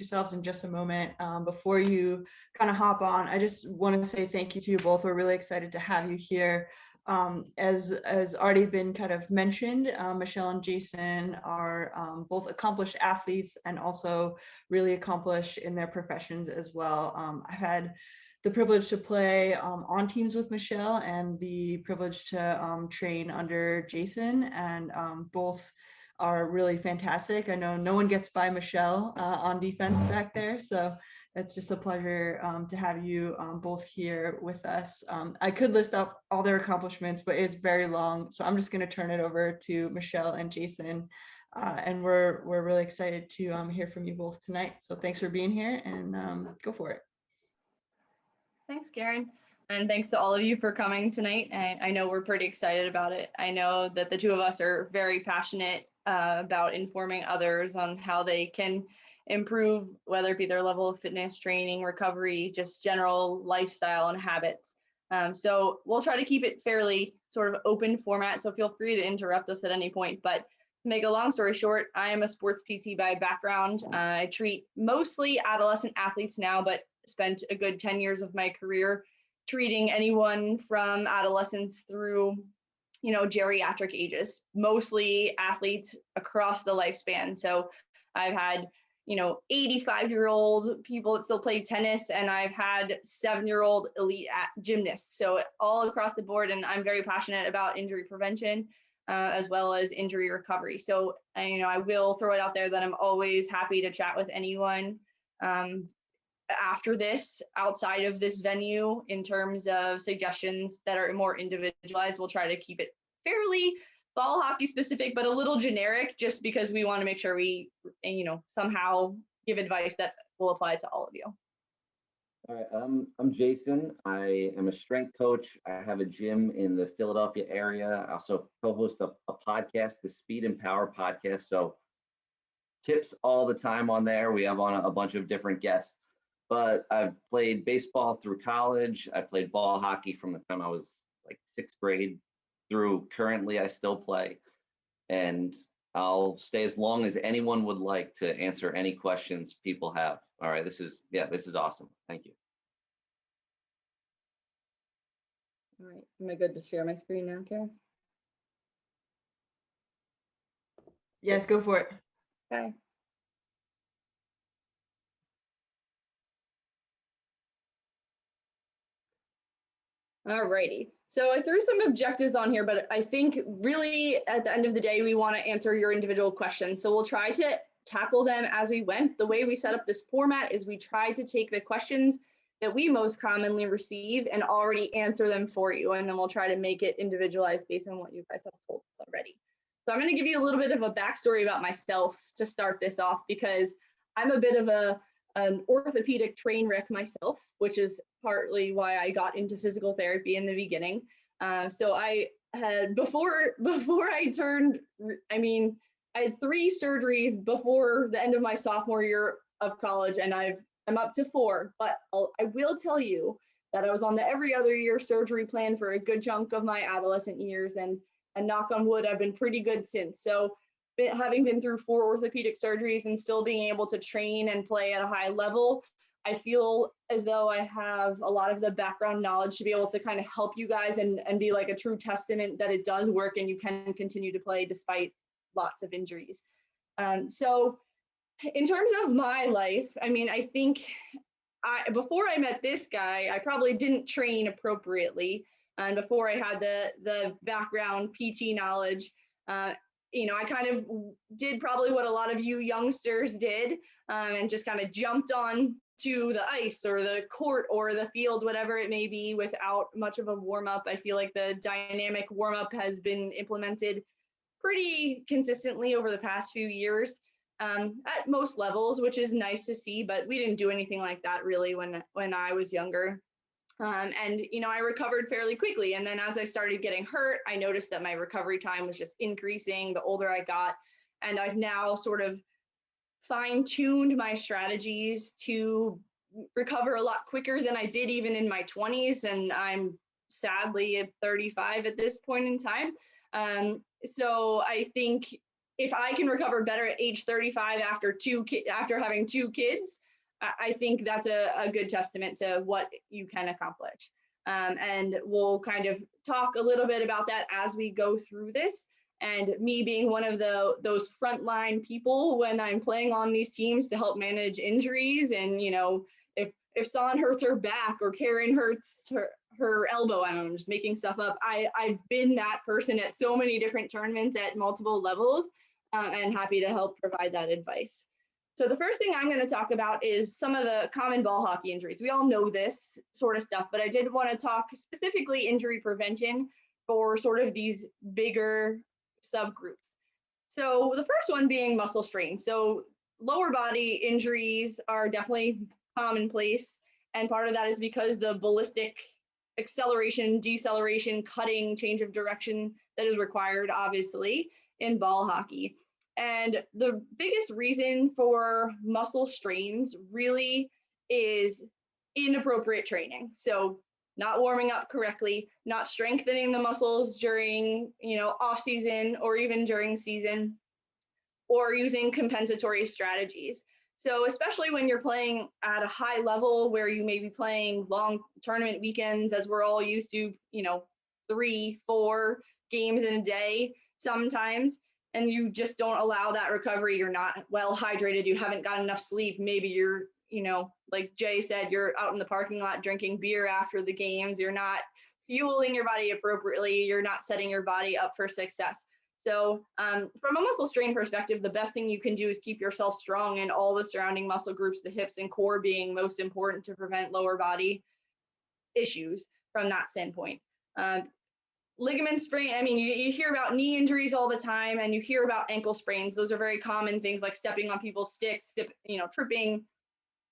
yourselves in just a moment. Before you kind of hop on, I just want to say thank you to you both. We're really excited to have you here. As already been kind of mentioned, Michelle and Jason are both accomplished athletes and also really accomplished in their professions as well. I've had the privilege to play on teams with Michelle and the privilege to train under Jason, and both are really fantastic. I know no one gets by Michelle on defense back there, so it's just a pleasure to have you both here with us. I could list up all their accomplishments, but it's very long, so I'm just going to turn it over to Michelle and Jason, and we're really excited to hear from you both tonight. So thanks for being here, and go for it. Thanks, Karen. And thanks to all of you for coming tonight. I know we're pretty excited about it. I know that the two of us are very passionate about informing others on how they can improve, whether it be their level of fitness, training, recovery, just general lifestyle and habits. So we'll try to keep it fairly sort of open format. So feel free to interrupt us at any point. But to make a long story short, I am a sports PT by background. I treat mostly adolescent athletes now, but spent a good 10 years of my career treating anyone from adolescence through, geriatric ages, mostly athletes across the lifespan. So I've had, 85-year-old people that still play tennis, and I've had 7-year-old elite gymnasts. So all across the board, and I'm very passionate about injury prevention as well as injury recovery. So, I will throw it out there that I'm always happy to chat with anyone after this, outside of this venue, in terms of suggestions that are more individualized. We'll try to keep it fairly ball hockey specific, but a little generic, just because we want to make sure we, somehow give advice that will apply to all of you. All right, I'm Jason. I am a strength coach. I have a gym in the Philadelphia area. I also co-host a podcast, the Speed and Power podcast. So tips all the time on there. We have on a bunch of different guests. But I've played baseball through college. I played ball hockey from the time I was like 6th grade through currently I still play. And I'll stay as long as anyone would like to answer any questions people have. All right, this is awesome. Thank you. All right, am I good to share my screen now, Karen? Yes, go for it. Okay. All righty. So I threw some objectives on here, but I think really at the end of the day, we want to answer your individual questions. So we'll try to tackle them as we went. The way we set up this format is we try to take the questions that we most commonly receive and already answer them for you. And then we'll try to make it individualized based on what you guys have told us already. So I'm going to give you a little bit of a backstory about myself to start this off, because I'm a bit of an orthopedic train wreck myself, which is partly why I got into physical therapy in the beginning. So I had, before I turned, I had 3 surgeries before the end of my sophomore year of college, and I'm up to 4, but I will tell you that I was on the every other year surgery plan for a good chunk of my adolescent years, and knock on wood, I've been pretty good since. So having been through 4 orthopedic surgeries and still being able to train and play at a high level, I feel as though I have a lot of the background knowledge to be able to kind of help you guys and be like a true testament that it does work and you can continue to play despite lots of injuries. So in terms of my life, I think before I met this guy, I probably didn't train appropriately. And before I had the background PT knowledge, I kind of did probably what a lot of you youngsters did, and just kind of jumped on to the ice or the court or the field, whatever it may be, without much of a warm-up. I feel like the dynamic warm-up has been implemented pretty consistently over the past few years at most levels, which is nice to see, but we didn't do anything like that really when I was younger. And I recovered fairly quickly. And then as I started getting hurt, I noticed that my recovery time was just increasing the older I got. And I've now sort of fine-tuned my strategies to recover a lot quicker than I did even in my 20s. And I'm sadly at 35 at this point in time. So I think if I can recover better at age 35 after having 2 kids, I think that's a good testament to what you can accomplish. And we'll kind of talk a little bit about that as we go through this. And me being one of those frontline people when I'm playing on these teams to help manage injuries, and if Son hurts her back or Karen hurts her elbow, I'm just making stuff up. I've been that person at so many different tournaments at multiple levels, and happy to help provide that advice. So the first thing I'm going to talk about is some of the common ball hockey injuries. We all know this sort of stuff, but I did want to talk specifically injury prevention for sort of these bigger subgroups. So the first one being muscle strain. So lower body injuries are definitely commonplace, and part of that is because the ballistic acceleration, deceleration, cutting, change of direction that is required, obviously, in ball hockey. And the biggest reason for muscle strains really is inappropriate training. So not warming up correctly, not strengthening the muscles during, off season or even during season, or using compensatory strategies. So especially when you're playing at a high level where you may be playing long tournament weekends, as we're all used to, 3, 4 games in a day sometimes, and you just don't allow that recovery, you're not well hydrated, you haven't got enough sleep, maybe you're, like Jay said, you're out in the parking lot drinking beer after the games, you're not fueling your body appropriately, you're not setting your body up for success. So from a muscle strain perspective, the best thing you can do is keep yourself strong in all the surrounding muscle groups, the hips and core being most important to prevent lower body issues from that standpoint. Ligament sprain, I mean, you hear about knee injuries all the time, and you hear about ankle sprains. Those are very common things, like stepping on people's sticks, tripping,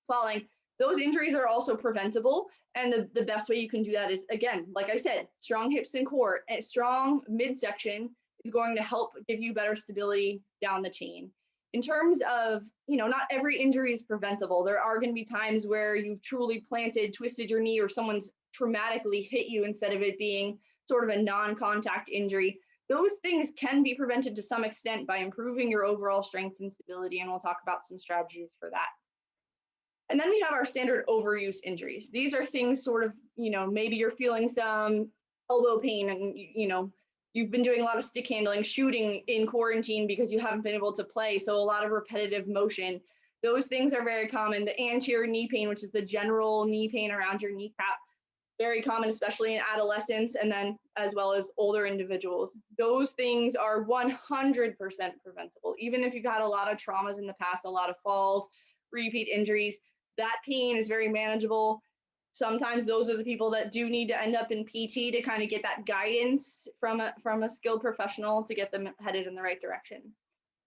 falling. Those injuries are also preventable. And the best way you can do that is, again, like I said, strong hips and core, and strong midsection is going to help give you better stability down the chain. In terms of, not every injury is preventable. There are going to be times where you've truly twisted your knee, or someone's traumatically hit you instead of it being sort of a non-contact injury. Those things can be prevented to some extent by improving your overall strength and stability, and we'll talk about some strategies for that. And then we have our standard overuse injuries. These are things sort of, maybe you're feeling some elbow pain, and you've been doing a lot of stick handling, shooting in quarantine because you haven't been able to play, so a lot of repetitive motion. Those things are very common. The anterior knee pain, which is the general knee pain around your kneecap, very common, especially in adolescents, and then as well as older individuals. Those things are 100% preventable. Even if you've had a lot of traumas in the past, a lot of falls, repeat injuries, that pain is very manageable. Sometimes those are the people that do need to end up in PT to kind of get that guidance from a skilled professional to get them headed in the right direction.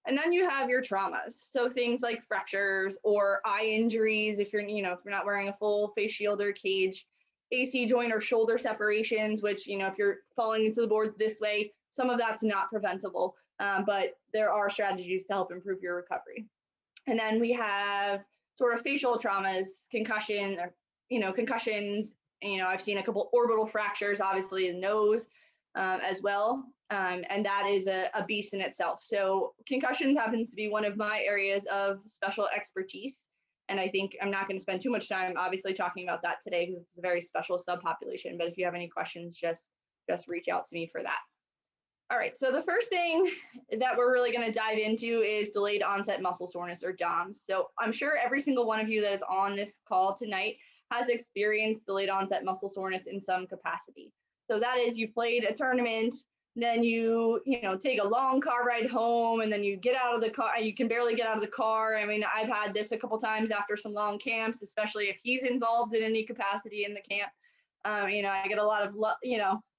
And then you have your traumas. So things like fractures or eye injuries, if you're not wearing a full face shield or cage, AC joint or shoulder separations, which, if you're falling into the boards this way, some of that's not preventable, but there are strategies to help improve your recovery. And then we have sort of facial traumas, concussions. I've seen a couple orbital fractures, obviously in the nose as well. And that is a beast in itself. So concussions happens to be one of my areas of special expertise. And I think I'm not going to spend too much time, obviously, talking about that today because it's a very special subpopulation. But if you have any questions, just reach out to me for that. All right, so the first thing that we're really going to dive into is delayed onset muscle soreness, or DOMS. So I'm sure every single one of you that is on this call tonight has experienced delayed onset muscle soreness in some capacity. So that is, you played a tournament, then you take a long car ride home, and then you get out of the car, you can barely get out of the car. I mean, I've had this a couple times after some long camps, especially if he's involved in any capacity in the camp. I get a lot of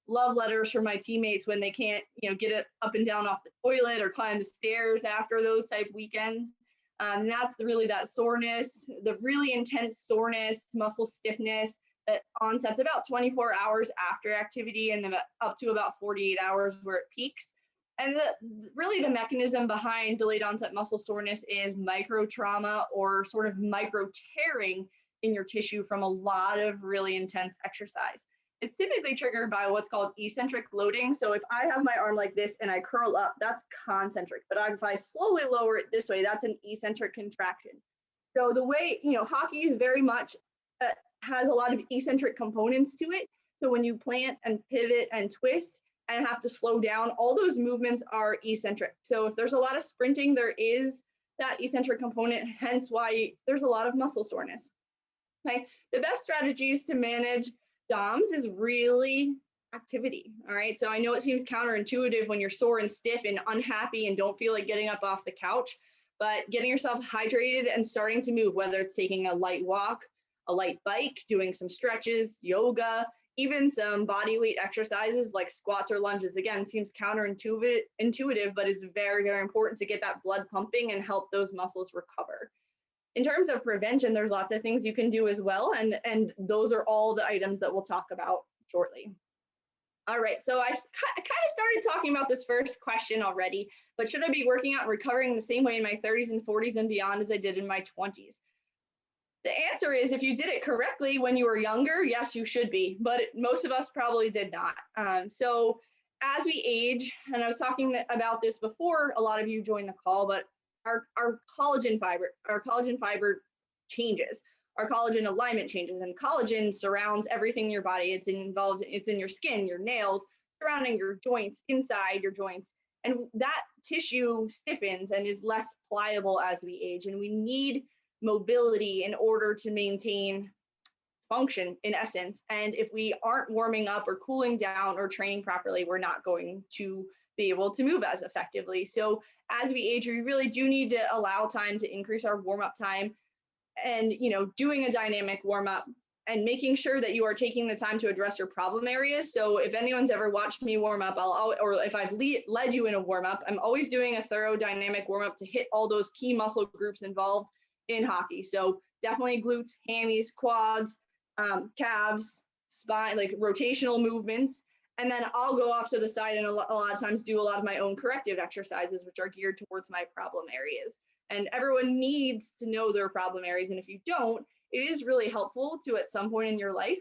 love letters from my teammates when they can't get it up and down off the toilet or climb the stairs after those type weekends. And that's really that soreness, the really intense soreness, muscle stiffness that onsets about 24 hours after activity, and then up to about 48 hours where it peaks. And really the mechanism behind delayed onset muscle soreness is micro trauma, or sort of micro tearing in your tissue from a lot of really intense exercise. It's typically triggered by what's called eccentric loading. So if I have my arm like this and I curl up, that's concentric. But if I slowly lower it this way, that's an eccentric contraction. So the way, hockey is very much has a lot of eccentric components to it. So when you plant and pivot and twist and have to slow down, all those movements are eccentric. So if there's a lot of sprinting, there is that eccentric component, hence why there's a lot of muscle soreness. Okay, the best strategies to manage DOMS is really activity. All right, so I know it seems counterintuitive when you're sore and stiff and unhappy and don't feel like getting up off the couch, but getting yourself hydrated and starting to move, whether it's taking a light walk, a light bike, doing some stretches, yoga, even some body weight exercises like squats or lunges, again, seems counterintuitive, but it's very, very important to get that blood pumping and help those muscles recover. In terms of prevention, there's lots of things you can do as well. And those are all the items that we'll talk about shortly. All right, so I kind of started talking about this first question already, but should I be working out and recovering the same way in my 30s and 40s and beyond as I did in my 20s? The answer is, if you did it correctly when you were younger, yes, you should be, but most of us probably did not. So as we age, and I was talking about this before, a lot of you joined the call, but our collagen fiber changes. Our collagen alignment changes, and collagen surrounds everything in your body. It's in your skin, your nails, surrounding your joints, inside your joints. And that tissue stiffens and is less pliable as we age. And we need mobility in order to maintain function, in essence. And if we aren't warming up or cooling down or training properly, we're not going to be able to move as effectively. So as we age, we really do need to allow time to increase our warm-up time, and doing a dynamic warm-up and making sure that you are taking the time to address your problem areas. So if anyone's ever watched me warm up, or if I've led you in a warm-up, I'm always doing a thorough dynamic warm-up to hit all those key muscle groups involved in hockey. So definitely glutes, hammies, quads, calves, spine, like rotational movements. And then I'll go off to the side and a lot of times do a lot of my own corrective exercises, which are geared towards my problem areas. And everyone needs to know their problem areas. And if you don't, it is really helpful to, at some point in your life,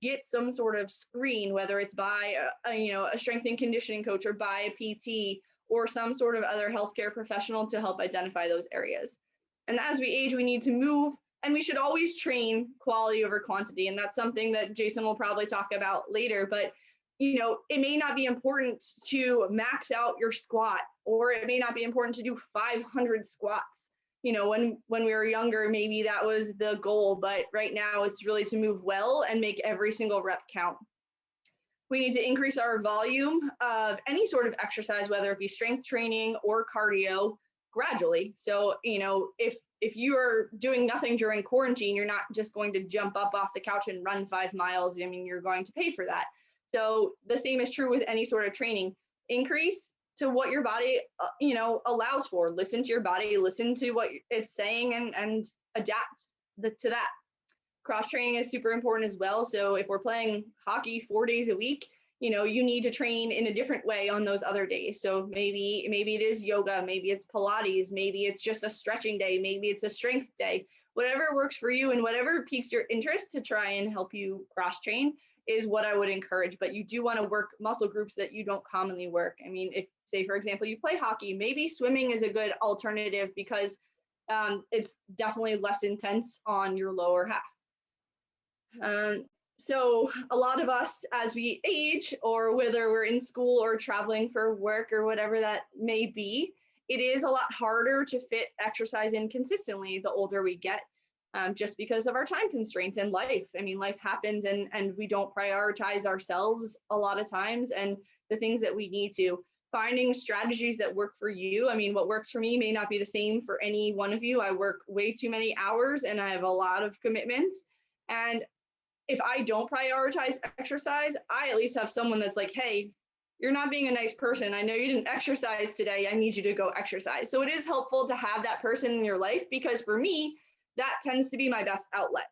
get some sort of screen, whether it's by a strength and conditioning coach or by a PT or some sort of other healthcare professional to help identify those areas. And as we age, we need to move, and we should always train quality over quantity. And that's something that Jason will probably talk about later, but it may not be important to max out your squat, or it may not be important to do 500 squats. When we were younger, maybe that was the goal, but right now it's really to move well and make every single rep count. We need to increase our volume of any sort of exercise, whether it be strength training or cardio, gradually. So, if you're doing nothing during quarantine, you're not just going to jump up off the couch and run 5 miles. I mean, you're going to pay for that. So the same is true with any sort of training. Increase to what your body, allows for. Listen to your body, listen to what it's saying, and adapt to that. Cross training is super important as well. So if we're playing hockey 4 days a week, you need to train in a different way on those other days. So maybe it is yoga, maybe it's Pilates, maybe it's just a stretching day, maybe it's a strength day. Whatever works for you and whatever piques your interest to try and help you cross train is what I would encourage. But you do want to work muscle groups that you don't commonly work. I mean, if, say, for example, you play hockey, maybe swimming is a good alternative because it's definitely less intense on your lower half. So a lot of us, as we age, or whether we're in school or traveling for work or whatever that may be, it is a lot harder to fit exercise in consistently the older we get. Just because of our time constraints and life. I mean, life happens and we don't prioritize ourselves a lot of times and the things that we need to. Finding strategies that work for you. I mean, what works for me may not be the same for any one of you. I work way too many hours and I have a lot of commitments. And if I don't prioritize exercise, I at least have someone that's like, hey, you're not being a nice person. I know you didn't exercise today. I need you to go exercise. So it is helpful to have that person in your life, because for me, that tends to be my best outlet.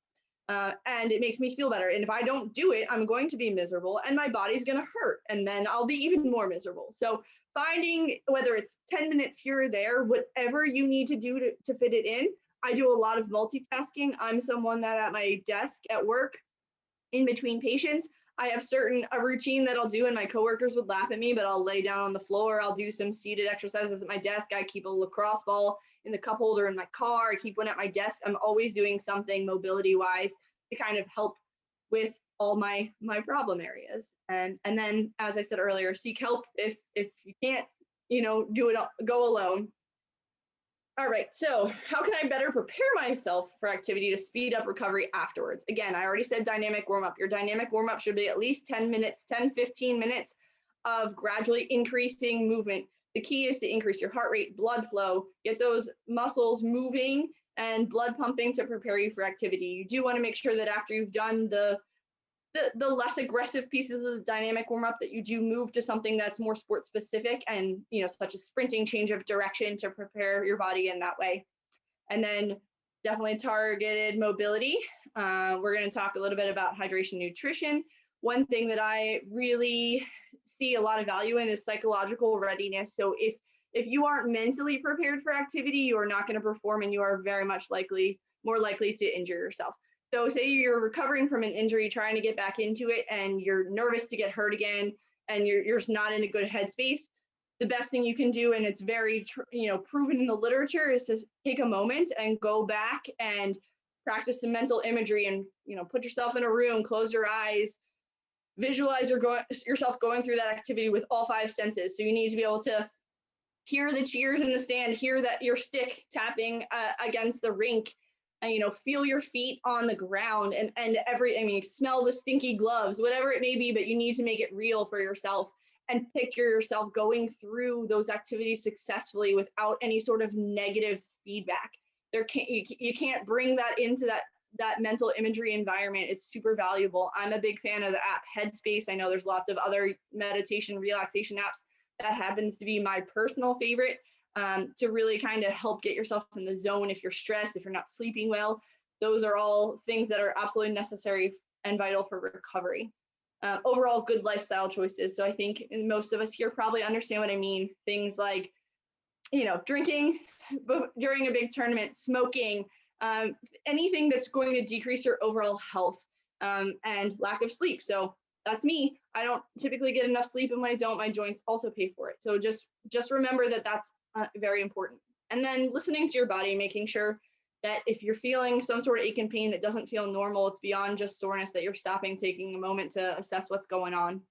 And it makes me feel better. And if I don't do it, I'm going to be miserable and my body's going to hurt. And then I'll be even more miserable. So finding, whether it's 10 minutes here or there, whatever you need to do to fit it in. I do a lot of multitasking. I'm someone that at my desk at work, in between patients, I have a routine that I'll do, and my coworkers would laugh at me, but I'll lay down on the floor. I'll do some seated exercises at my desk. I keep a lacrosse ball in the cup holder in my car. I keep one at my desk. I'm always doing something mobility wise to kind of help with all my problem areas. And then, as I said earlier, seek help if you can't, do it, go alone. All right, so how can I better prepare myself for activity to speed up recovery afterwards? Again, I already said dynamic warm-up. Your dynamic warm-up should be at least 10 minutes, 15 minutes of gradually increasing movement. The key is to increase your heart rate, blood flow, get those muscles moving and blood pumping to prepare you for activity. You do want to make sure that after you've done the less aggressive pieces of the dynamic warm-up, that you do move to something that's more sport specific, and such as sprinting, change of direction, to prepare your body in that way. And then definitely targeted mobility. We're going to talk a little bit about hydration, nutrition. One thing that I really see a lot of value in is psychological readiness. So if you aren't mentally prepared for activity, you are not going to perform, and you are very much more likely to injure yourself. So say you're recovering from an injury, trying to get back into it, and you're nervous to get hurt again, and you're just not in a good headspace. The best thing you can do, and it's very proven in the literature, is to take a moment and go back and practice some mental imagery, and put yourself in a room, close your eyes, visualize yourself going through that activity with all 5 senses. So you need to be able to hear the cheers in the stand, hear that your stick tapping against the rink, and feel your feet on the ground, and smell the stinky gloves, whatever it may be, but you need to make it real for yourself and picture yourself going through those activities successfully without any sort of negative feedback. You can't bring that into that mental imagery environment. It's super valuable. I'm a big fan of the app Headspace. I know there's lots of other meditation, relaxation apps. That happens to be my personal favorite. To really kind of help get yourself in the zone if you're stressed, if you're not sleeping well. Those are all things that are absolutely necessary and vital for recovery. Overall, good lifestyle choices. So I think most of us here probably understand what I mean. Things like, drinking during a big tournament, smoking, anything that's going to decrease your overall health, and lack of sleep. So that's me. I don't typically get enough sleep, and when I don't, my joints also pay for it. So just remember that that's very important. And then listening to your body, making sure that if you're feeling some sort of ache and pain that doesn't feel normal, it's beyond just soreness, that you're stopping, taking a moment to assess what's going on.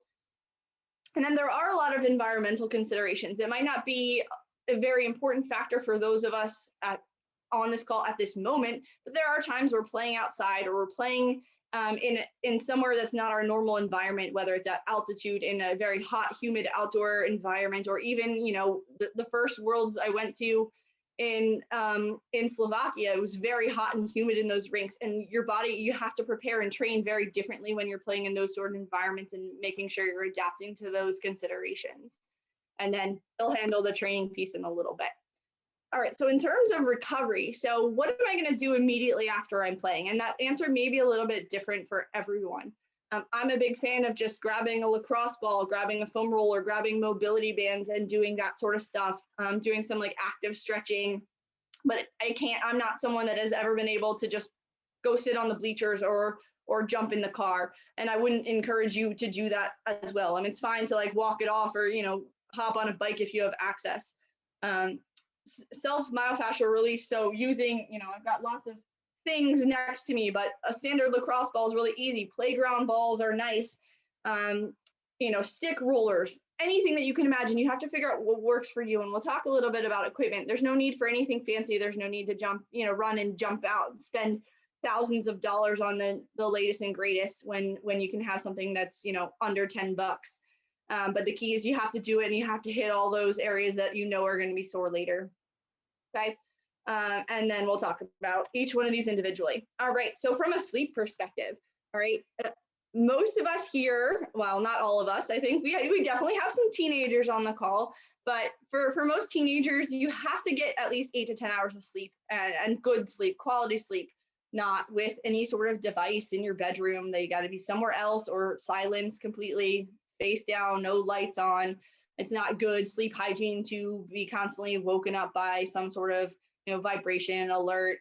And then there are a lot of environmental considerations. It might not be a very important factor for those of us on this call at this moment, but there are times we're playing outside, or we're playing in somewhere that's not our normal environment, whether it's at altitude in a very hot, humid outdoor environment, or even, the first Worlds I went to in Slovakia, it was very hot and humid in those rinks, and your body, you have to prepare and train very differently when you're playing in those sort of environments, and making sure you're adapting to those considerations. And then they'll handle the training piece in a little bit. All right, so in terms of recovery, so what am I going to do immediately after I'm playing? And that answer may be a little bit different for everyone. I'm a big fan of just grabbing a lacrosse ball, grabbing a foam roller, grabbing mobility bands, and doing that sort of stuff, doing some active stretching. But I'm not someone that has ever been able to just go sit on the bleachers or jump in the car. And I wouldn't encourage you to do that as well. It's fine to walk it off, or, hop on a bike if you have access. Self-myofascial release. So using, I've got lots of things next to me, but a standard lacrosse ball is really easy. Playground balls are nice. Stick rollers, anything that you can imagine. You have to figure out what works for you. And we'll talk a little bit about equipment. There's no need for anything fancy. There's no need to jump, run and jump out and spend thousands of dollars on the latest and greatest when you can have something that's, under $10. But the key is you have to do it, and you have to hit all those areas that are going to be sore later. Okay. And then we'll talk about each one of these individually. All right. So from a sleep perspective, all right, most of us here, well, not all of us, I think we definitely have some teenagers on the call, but for most teenagers, you have to get at least 8 to 10 hours of sleep, and good sleep, quality sleep, not with any sort of device in your bedroom. They got to be somewhere else, or silence completely, face down, no lights on. It's not good sleep hygiene to be constantly woken up by some sort of vibration, alert,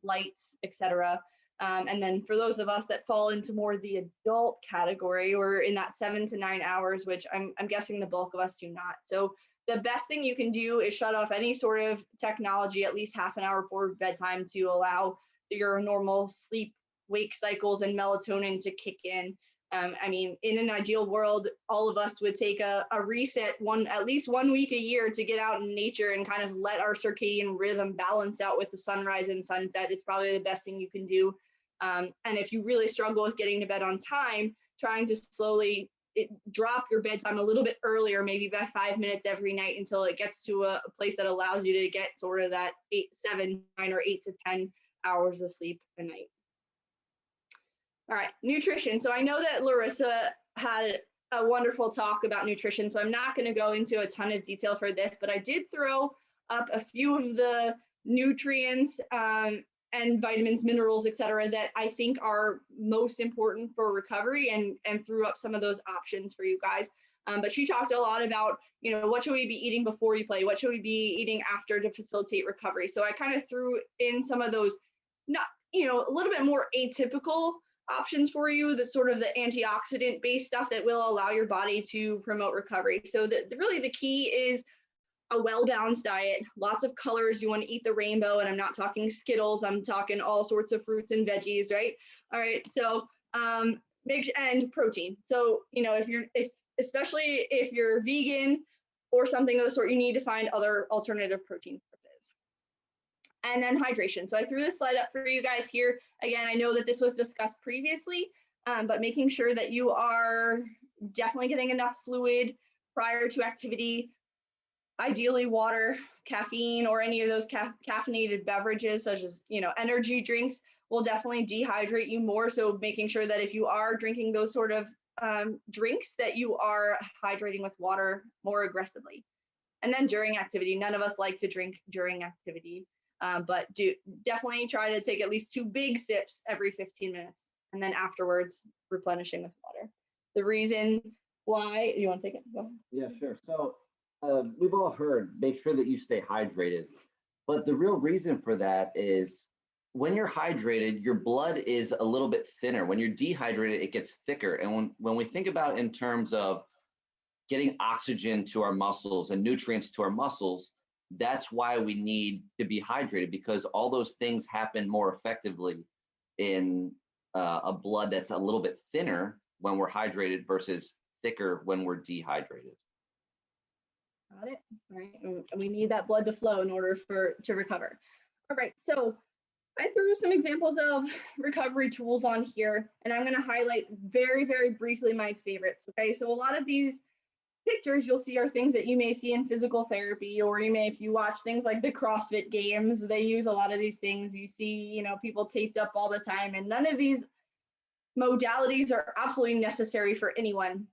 lights, etc. And then for those of us that fall into more the adult category, we're in that 7 to 9 hours, which I'm guessing the bulk of us do not. So the best thing you can do is shut off any sort of technology at least half an hour before bedtime to allow your normal sleep wake cycles and melatonin to kick in. I mean, in an ideal world, all of us would take a reset at least 1 week a year to get out in nature and kind of let our circadian rhythm balance out with the sunrise and sunset. It's probably the best thing you can do. And if you really struggle with getting to bed on time, trying to slowly drop your bedtime a little bit earlier, maybe by 5 minutes every night until it gets to a place that allows you to get sort of that 8, 7, 9, or 8 to 10 hours of sleep a night. All right, nutrition. So I know that Larissa had a wonderful talk about nutrition, so I'm not going to go into a ton of detail for this, but I did throw up a few of the nutrients and vitamins, minerals, et cetera, that I think are most important for recovery, and threw up some of those options for you guys. But she talked a lot about, what should we be eating before you play? What should we be eating after to facilitate recovery? So I kind of threw in some of those, not, a little bit more atypical options for you, the sort of the antioxidant based stuff that will allow your body to promote recovery. So really the key is a well-balanced diet, lots of colors. You want to eat the rainbow, and I'm not talking Skittles, I'm talking all sorts of fruits and veggies, right? All right, so and protein. So especially if you're vegan or something of the sort, you need to find other alternative protein sources. And then hydration. So I threw this slide up for you guys here. Again, I know that this was discussed previously, but making sure that you are definitely getting enough fluid prior to activity. Ideally water, caffeine, or any of those caffeinated beverages such as energy drinks will definitely dehydrate you more. So making sure that if you are drinking those sort of drinks, that you are hydrating with water more aggressively. And then during activity, none of us like to drink during activity, but definitely try to take at least 2 big sips every 15 minutes, and then afterwards replenishing with water. The reason why, you want to take it? Go ahead. Yeah, sure. So we've all heard, make sure that you stay hydrated. But the real reason for that is when you're hydrated, your blood is a little bit thinner. When you're dehydrated, it gets thicker. And when we think about in terms of getting oxygen to our muscles and nutrients to our muscles, that's why we need to be hydrated, because all those things happen more effectively in a blood that's a little bit thinner when we're hydrated versus thicker when we're dehydrated. Got it. All right. And we need that blood to flow in order to recover. All right. So I threw some examples of recovery tools on here, and I'm going to highlight very, very briefly my favorites. Okay. So a lot of these pictures you'll see are things that you may see in physical therapy, or you may, if you watch things like the CrossFit games, they use a lot of these things. You see, people taped up all the time, and none of these modalities are absolutely necessary for anyone.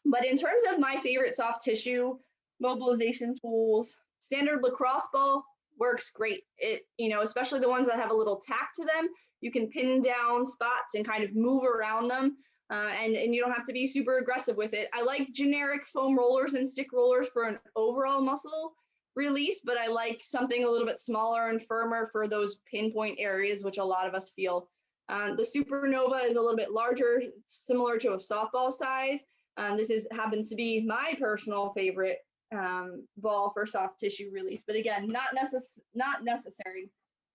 But in terms of my favorite soft tissue mobilization tools, standard lacrosse ball works great. It, especially the ones that have a little tack to them, you can pin down spots and kind of move around them. And you don't have to be super aggressive with it. I like generic foam rollers and stick rollers for an overall muscle release, but I like something a little bit smaller and firmer for those pinpoint areas, which a lot of us feel. The Supernova is a little bit larger, similar to a softball size. This happens to be my personal favorite ball for soft tissue release, but again, not necessary.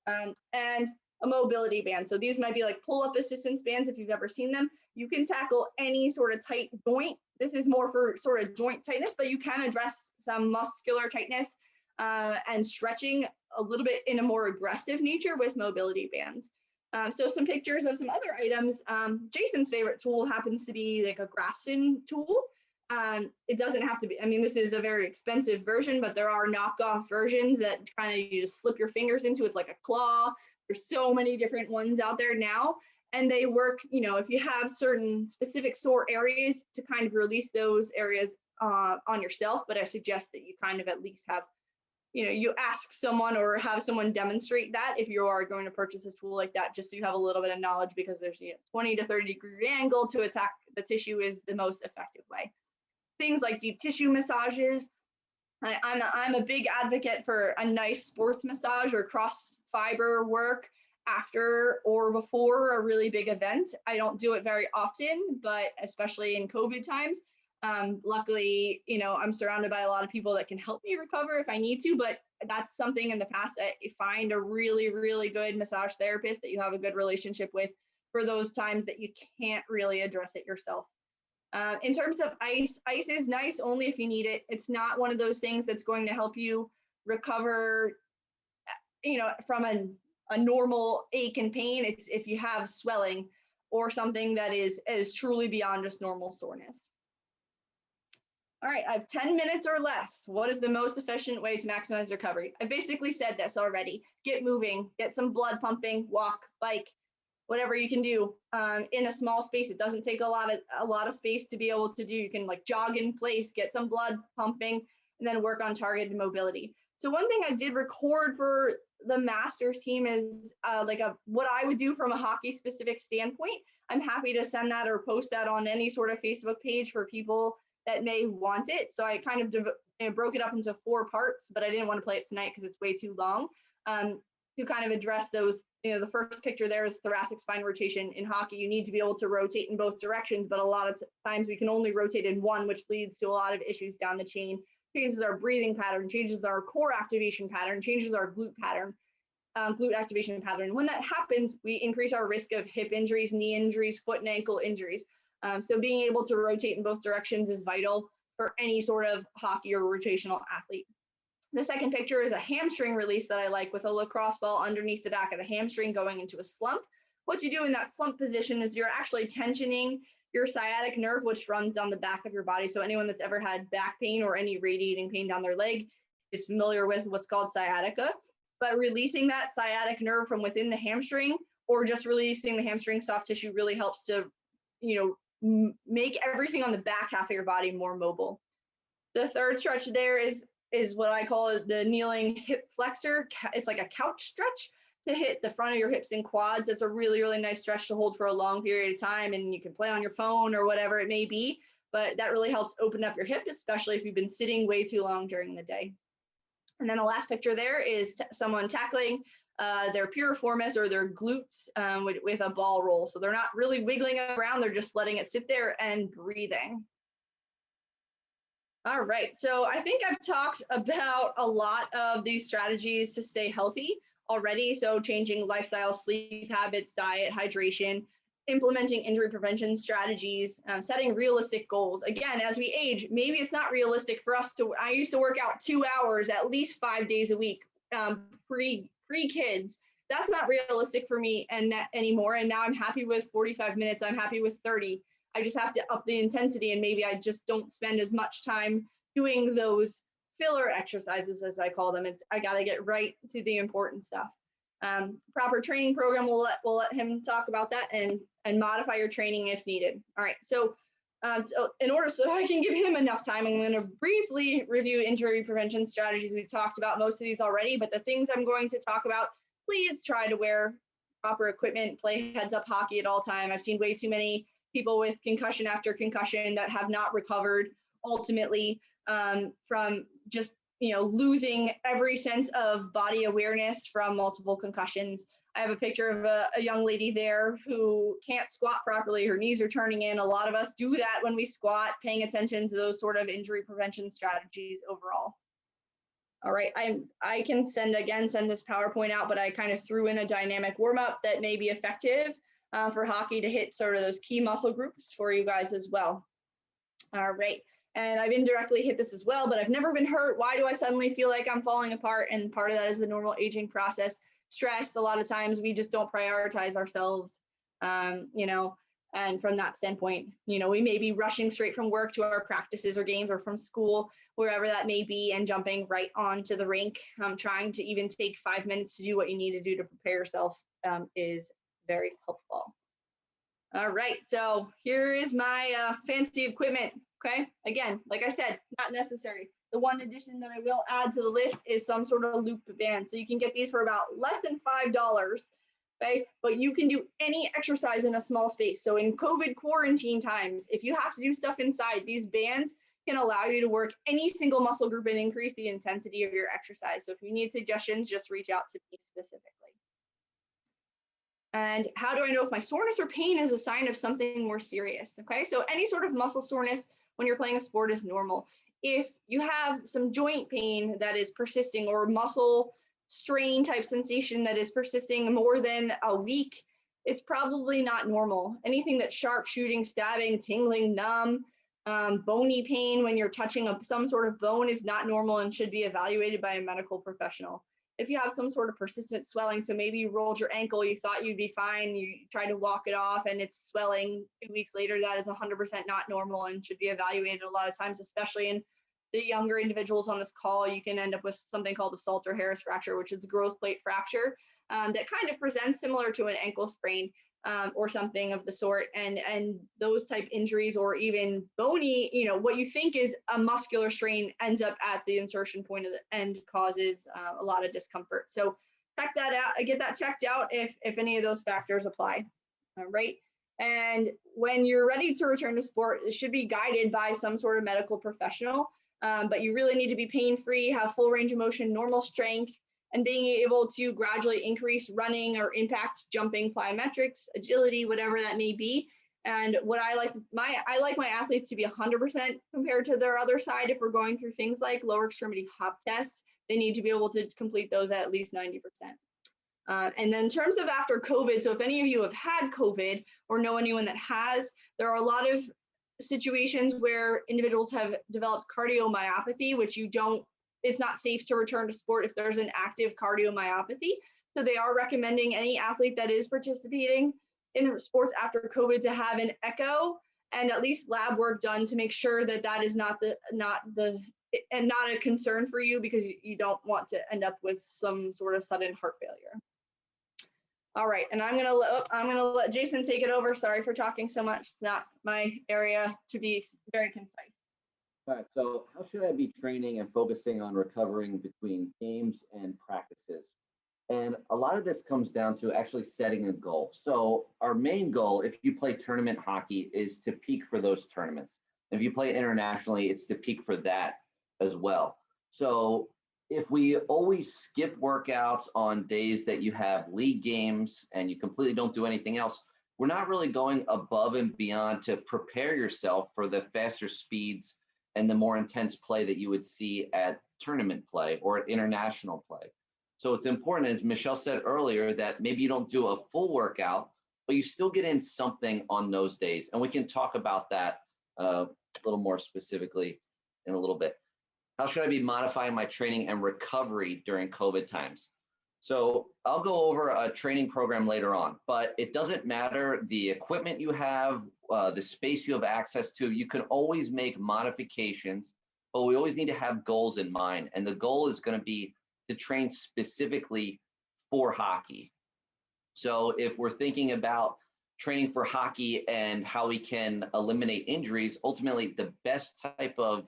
And a mobility band. So these might be like pull-up assistance bands if you've ever seen them. You can tackle any sort of tight joint. This is more for sort of joint tightness, but you can address some muscular tightness and stretching a little bit in a more aggressive nature with mobility bands. So some pictures of some other items. Jason's favorite tool happens to be like a Graston tool. It doesn't have to be, this is a very expensive version, but there are knockoff versions that kind of you just slip your fingers into. It's like a claw. There's so many different ones out there now, and they work, if you have certain specific sore areas, to kind of release those areas on yourself. But I suggest that you kind of at least have, you ask someone or have someone demonstrate that if you are going to purchase a tool like that, just so you have a little bit of knowledge, because there's 20 to 30 degree angle to attack the tissue is the most effective way. Things like deep tissue massages. I'm a big advocate for a nice sports massage or cross fiber work after or before a really big event. I don't do it very often, but especially in COVID times, luckily, I'm surrounded by a lot of people that can help me recover if I need to, but that's something in the past that you find a really, really good massage therapist that you have a good relationship with for those times that you can't really address it yourself. In terms of ice is nice only if you need it. It's not one of those things that's going to help you recover, from a normal ache and pain. It's if you have swelling or something that is truly beyond just normal soreness. All right, I have 10 minutes or less. What is the most efficient way to maximize recovery? I've basically said this already. Get moving, get some blood pumping, walk, bike, whatever you can do in a small space. It doesn't take a lot of space to be able to do. You can like jog in place, get some blood pumping, and then work on targeted mobility. So one thing I did record for the Masters team is what I would do from a hockey specific standpoint. I'm happy to send that or post that on any sort of Facebook page for people that may want it. So I kind of broke it up into 4 parts, but I didn't want to play it tonight because it's way too long to kind of address those. The first picture there is thoracic spine rotation. In hockey, you need to be able to rotate in both directions, but a lot of times we can only rotate in one, which leads to a lot of issues down the chain. Changes our breathing pattern, changes our core activation pattern, changes our glute activation pattern. When that happens, we increase our risk of hip injuries, knee injuries, foot and ankle injuries. So being able to rotate in both directions is vital for any sort of hockey or rotational athlete. The second picture is a hamstring release that I like with a lacrosse ball underneath the back of the hamstring going into a slump. What you do in that slump position is you're actually tensioning your sciatic nerve, which runs down the back of your body. So anyone that's ever had back pain or any radiating pain down their leg is familiar with what's called sciatica. But releasing that sciatic nerve from within the hamstring or just releasing the hamstring soft tissue really helps to, make everything on the back half of your body more mobile. The third stretch there is what I call the kneeling hip flexor. It's like a couch stretch to hit the front of your hips and quads. It's a really, really nice stretch to hold for a long period of time, and you can play on your phone or whatever it may be, but that really helps open up your hip, especially if you've been sitting way too long during the day. And then the last picture there is someone tackling their piriformis or their glutes with a ball roll. So they're not really wiggling around, they're just letting it sit there and breathing. All right, so I think I've talked about a lot of these strategies to stay healthy already. So changing lifestyle, sleep habits, diet, hydration, implementing injury prevention strategies, setting realistic goals. Again, as we age, maybe it's not realistic for us to, I used to work out 2 hours at least 5 days a week pre-kids. That's not realistic for me anymore. And now I'm happy with 45 minutes. I'm happy with 30. I just have to up the intensity, and maybe I just don't spend as much time doing those filler exercises, as I call them. I got to get right to the important stuff. Proper training program, we'll let him talk about that, and modify your training if needed. All right, so in order so I can give him enough time, I'm going to briefly review injury prevention strategies. We've talked about most of these already, but the things I'm going to talk about, please try to wear proper equipment, play heads up hockey at all time. I've seen way too many people with concussion after concussion that have not recovered ultimately from just losing every sense of body awareness from multiple concussions. I have a picture of a young lady there who can't squat properly. Her knees are turning in. A lot of us do that when we squat, paying attention to those sort of injury prevention strategies overall. All right, I can send this PowerPoint out, but I kind of threw in a dynamic warm-up that may be effective for hockey to hit sort of those key muscle groups for you guys as well. All right, and I've indirectly hit this as well, but I've never been hurt. Why do I suddenly feel like I'm falling apart? And part of that is the normal aging process. Stress, a lot of times we just don't prioritize ourselves, and from that standpoint, we may be rushing straight from work to our practices or games, or from school, wherever that may be, and jumping right onto the rink. Trying to even take 5 minutes to do what you need to do to prepare yourself is very helpful. All right, so here is my fancy equipment. Okay, again, like I said, not necessary. The one addition that I will add to the list is some sort of loop band. So you can get these for about less than $5, okay? But you can do any exercise in a small space. So in COVID quarantine times, if you have to do stuff inside, these bands can allow you to work any single muscle group and increase the intensity of your exercise. So if you need suggestions, just reach out to me specifically. And how do I know if my soreness or pain is a sign of something more serious? Okay, so any sort of muscle soreness when you're playing a sport is normal. If you have some joint pain that is persisting, or muscle strain type sensation that is persisting more than a week, it's probably not normal. Anything that's sharp, shooting, stabbing, tingling, numb, bony pain when you're touching some sort of bone is not normal and should be evaluated by a medical professional. If you have some sort of persistent swelling, so maybe you rolled your ankle, you thought you'd be fine, you tried to walk it off and it's swelling 2 weeks later, that is 100% not normal and should be evaluated. A lot of times, especially in the younger individuals on this call, you can end up with something called a Salter-Harris fracture, which is a growth plate fracture that kind of presents similar to an ankle sprain. Or something of the sort, and those type injuries, or even bony, what you think is a muscular strain ends up at the insertion point of the end, causes a lot of discomfort. So check that out, get that checked out if any of those factors apply. All right. And when you're ready to return to sport, it should be guided by some sort of medical professional, but you really need to be pain-free, have full range of motion, normal strength, and being able to gradually increase running or impact jumping, plyometrics, agility, whatever that may be. And what I like my athletes to be 100% compared to their other side. If we're going through things like lower extremity hop tests, they need to be able to complete those at least 90%. And then in terms of after COVID, so if any of you have had COVID or know anyone that has, there are a lot of situations where individuals have developed cardiomyopathy, which it's not safe to return to sport if there's an active cardiomyopathy. So they are recommending any athlete that is participating in sports after COVID to have an echo and at least lab work done to make sure that that is not a concern for you, because you don't want to end up with some sort of sudden heart failure. All right, and I'm gonna let Jason take it over. Sorry for talking so much. It's not my area to be very concise. All right, so how should I be training and focusing on recovering between games and practices? And a lot of this comes down to actually setting a goal. So our main goal, if you play tournament hockey, is to peak for those tournaments. If you play internationally, it's to peak for that as well. So if we always skip workouts on days that you have league games and you completely don't do anything else, we're not really going above and beyond to prepare yourself for the faster speeds and the more intense play that you would see at tournament play or at international play. So it's important, as Michelle said earlier, that maybe you don't do a full workout, but you still get in something on those days. And we can talk about that a little more specifically in a little bit. How should I be modifying my training and recovery during COVID times? So I'll go over a training program later on, but it doesn't matter the equipment you have, the space you have access to. You can always make modifications, but we always need to have goals in mind. And the goal is going to be to train specifically for hockey. So if we're thinking about training for hockey and how we can eliminate injuries, ultimately the best type of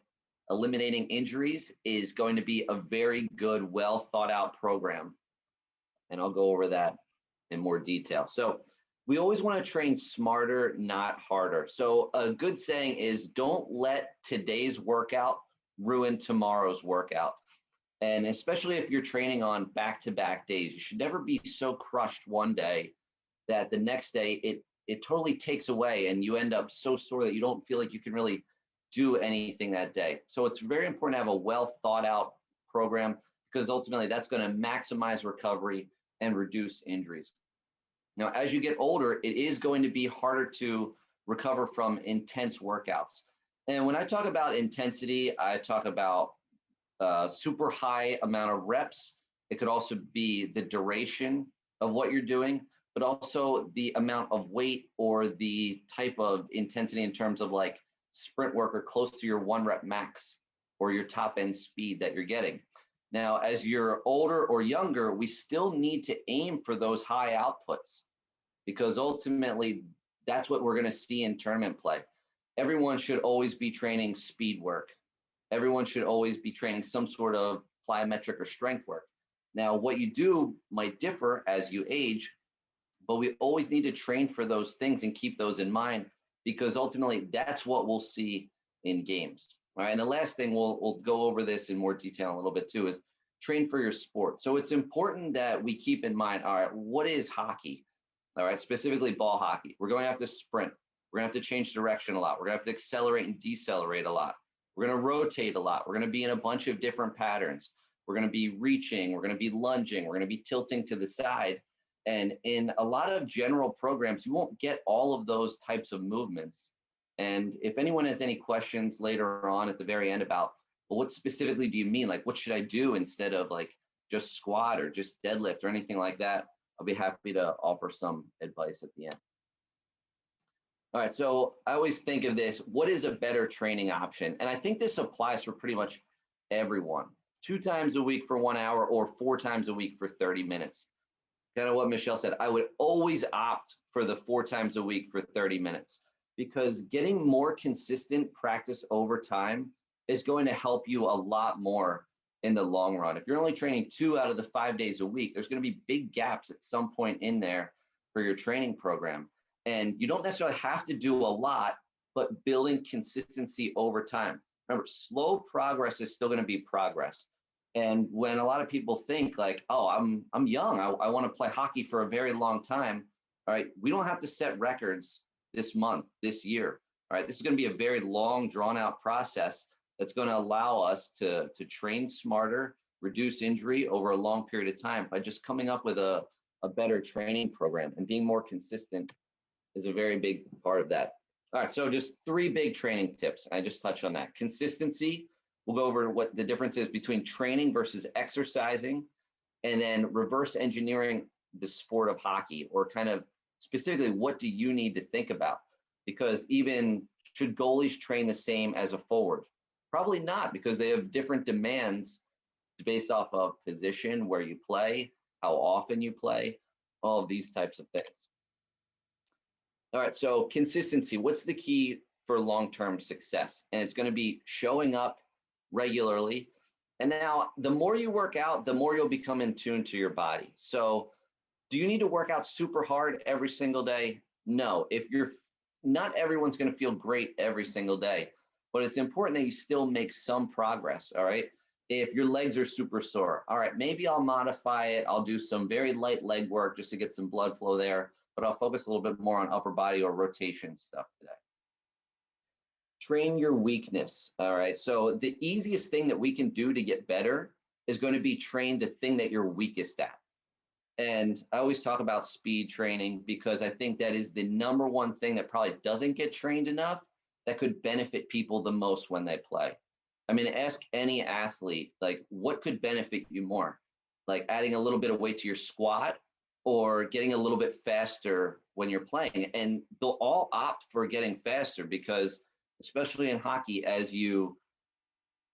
eliminating injuries is going to be a very good, well thought out program. And I'll go over that in more detail. So we always want to train smarter, not harder. So a good saying is, don't let today's workout ruin tomorrow's workout. And especially if you're training on back-to-back days, you should never be so crushed one day that the next day it totally takes away and you end up so sore that you don't feel like you can really do anything that day. So it's very important to have a well thought out program, because ultimately that's going to maximize recovery and reduce injuries. Now, as you get older, it is going to be harder to recover from intense workouts. And when I talk about intensity, I talk about super high amount of reps. It could also be the duration of what you're doing, but also the amount of weight or the type of intensity in terms of like sprint work or close to your 1 rep max or your top end speed that you're getting. Now, as you're older or younger, we still need to aim for those high outputs, because ultimately that's what we're going to see in tournament play. Everyone should always be training speed work. Everyone should always be training some sort of plyometric or strength work. Now, what you do might differ as you age, but we always need to train for those things and keep those in mind, because ultimately that's what we'll see in games. All right, and the last thing, we'll go over this in more detail a little bit too, is train for your sport. So it's important that we keep in mind, all right, what is hockey? all right, specifically ball hockey. We're going to have to sprint. We're going to have to change direction a lot. We're going to have to accelerate and decelerate a lot. We're going to rotate a lot. We're going to be in a bunch of different patterns. We're going to be reaching. We're going to be lunging. We're going to be tilting to the side. And in a lot of general programs, you won't get all of those types of movements. And if anyone has any questions later on at the very end about, well, what specifically do you mean? Like, what should I do instead of like just squat or just deadlift or anything like that? I'll be happy to offer some advice at the end. All right, so I always think of this, what is a better training option? And I think this applies for pretty much everyone. 2 times a week for 1 hour or 4 times a week for 30 minutes. Kind of what Michelle said, I would always opt for the 4 times a week for 30 minutes because getting more consistent practice over time is going to help you a lot more in the long run. If you're only training 2 out of the 5 days a week, there's going to be big gaps at some point in there for your training program. And you don't necessarily have to do a lot, but building consistency over time. Remember, slow progress is still going to be progress. And when a lot of people think like, oh, I'm young, I want to play hockey for a very long time, all right, we don't have to set records this month, this year, all right? This is going to be a very long, drawn-out process that's going to allow us to train smarter, reduce injury over a long period of time by just coming up with a better training program, and being more consistent is a very big part of that. All right, so just 3 big training tips. I just touched on that. Consistency. We'll go over what the difference is between training versus exercising, and then reverse engineering the sport of hockey, or kind of specifically, what do you need to think about? Because even should goalies train the same as a forward? Probably not, because they have different demands based off of position, where you play, how often you play, all of these types of things. All right, so consistency, what's the key for long-term success? And it's going to be showing up regularly. And now the more you work out, the more you'll become in tune to your body. So do you need to work out super hard every single day? No. If you're not, everyone's going to feel great every single day, but it's important that you still make some progress. All right. If your legs are super sore, all right, maybe I'll modify it. I'll do some very light leg work just to get some blood flow there, but I'll focus a little bit more on upper body or rotation stuff today. Train your weakness. All right. So the easiest thing that we can do to get better is going to be train the thing that you're weakest at. And I always talk about speed training because I think that is the number one thing that probably doesn't get trained enough that could benefit people the most when they play. I mean, ask any athlete, like, what could benefit you more? Like adding a little bit of weight to your squat or getting a little bit faster when you're playing. And they'll all opt for getting faster because, especially in hockey, as you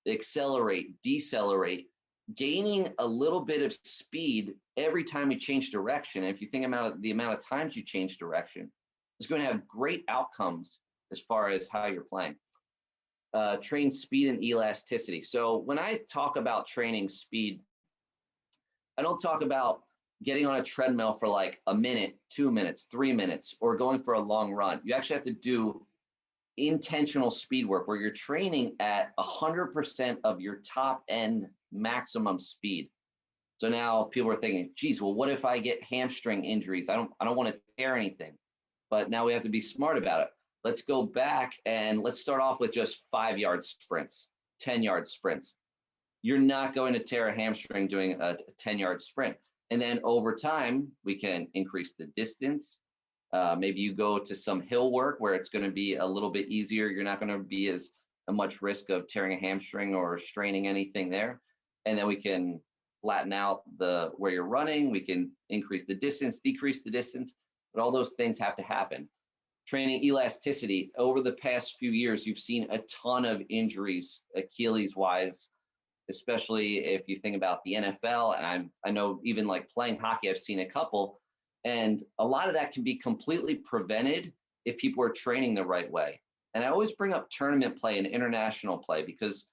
accelerate, decelerate, gaining a little bit of speed every time you change direction. And if you think about the amount of times you change direction, it's going to have great outcomes as far as how you're playing. Train speed and elasticity. So when I talk about training speed, I don't talk about getting on a treadmill for like a minute, 2 minutes, 3 minutes, or going for a long run. You actually have to do intentional speed work where you're training at 100% of your top end maximum speed. So now people are thinking, geez, well, what if I get hamstring injuries? I don't want to tear anything. But now we have to be smart about it. Let's go back and let's start off with just 5-yard sprints, 10-yard sprints. You're not going to tear a hamstring doing a 10-yard sprint. And then over time, we can increase the distance. Maybe you go to some hill work where it's going to be a little bit easier. You're not going to be as much risk of tearing a hamstring or straining anything there. And then we can flatten out where you're running. We can increase the distance, decrease the distance, but all those things have to happen. Training elasticity. Over the past few years, you've seen a ton of injuries, Achilles-wise, especially if you think about the NFL. And I know even like playing hockey, I've seen a couple. And a lot of that can be completely prevented if people are training the right way. And I always bring up tournament play and international play because,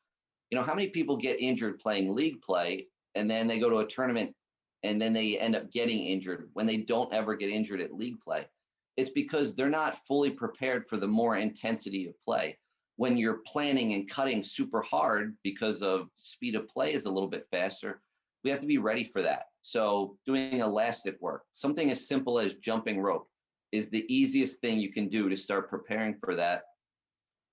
you know, how many people get injured playing league play and then they go to a tournament and then they end up getting injured when they don't ever get injured at league play? It's because they're not fully prepared for the more intensity of play. When you're planning and cutting super hard because of speed of play is a little bit faster, we have to be ready for that. So doing elastic work, something as simple as jumping rope is the easiest thing you can do to start preparing for that.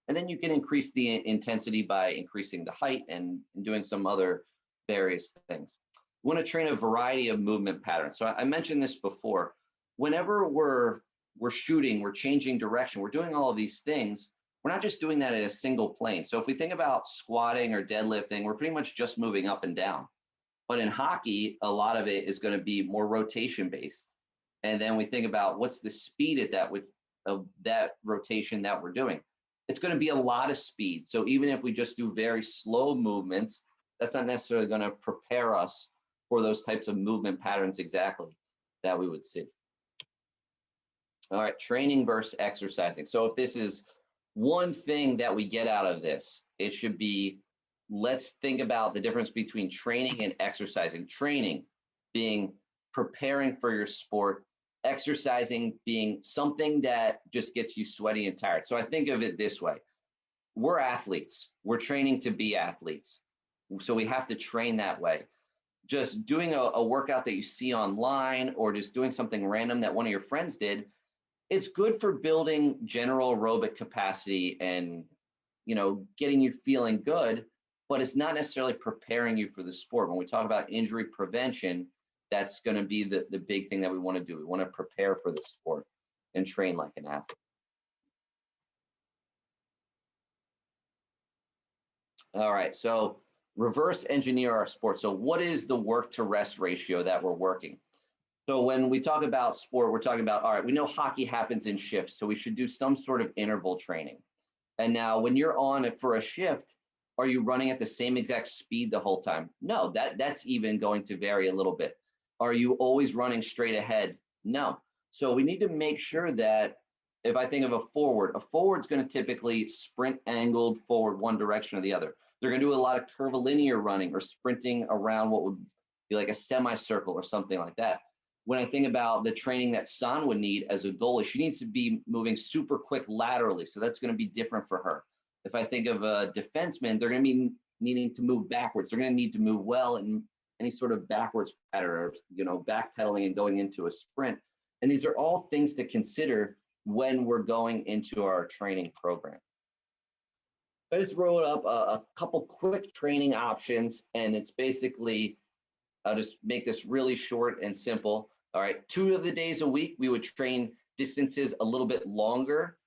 And then you can increase the intensity by increasing the height and doing some other various things. You want to train a variety of movement patterns. So I mentioned this before. Whenever we're shooting, we're changing direction, we're doing all of these things, we're not just doing that in a single plane. So if we think about squatting or deadlifting, we're pretty much just moving up and down. But in hockey, a lot of it is going to be more rotation based. And then we think about what's the speed at that rotation that we're doing. It's going to be a lot of speed. So even if we just do very slow movements, that's not necessarily going to prepare us for those types of movement patterns exactly that we would see. All right, training versus exercising. So if this is one thing that we get out of this, it should be, let's think about the difference between training and exercising. Training being preparing for your sport, exercising being something that just gets you sweaty and tired. So I think of it this way. We're athletes. We're training to be athletes. So we have to train that way. Just doing a workout that you see online or just doing something random that one of your friends did, it's good for building general aerobic capacity and, getting you feeling good, but it's not necessarily preparing you for the sport. When we talk about injury prevention, that's going to be the big thing that we want to do. We want to prepare for the sport and train like an athlete. All right, so reverse engineer our sport. So what is the work to rest ratio that we're working? So when we talk about sport, we're talking about, all right, we know hockey happens in shifts, so we should do some sort of interval training. And now when you're on it for a shift, are you running at the same exact speed the whole time? No, that's even going to vary a little bit. Are you always running straight ahead? No. So we need to make sure that if I think of a forward's going to typically sprint angled forward one direction or the other. They're going to do a lot of curvilinear running or sprinting around what would be like a semicircle or something like that. When I think about the training that San would need as a goalie, she needs to be moving super quick laterally. So that's going to be different for her. If I think of a defenseman, they're going to be needing to move backwards. They're going to need to move well in any sort of backwards pattern or, backpedaling and going into a sprint. And these are all things to consider when we're going into our training program. I just wrote up a couple quick training options, and it's basically, I'll just make this really short and simple. All right, 2 of the days a week, we would train distances a little bit longer.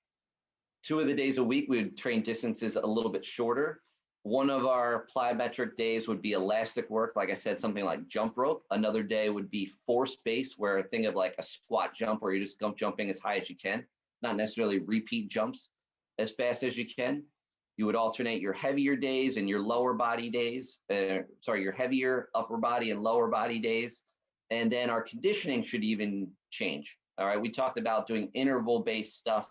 2 of the days a week, we would train distances a little bit shorter. One of our plyometric days would be elastic work, like I said, something like jump rope. Another day would be force-based, where I think of like a squat jump where you're just jumping as high as you can, not necessarily repeat jumps as fast as you can. You would alternate your heavier days and your lower body days, your heavier upper body and lower body days. And then our conditioning should even change. All right, we talked about doing interval-based stuff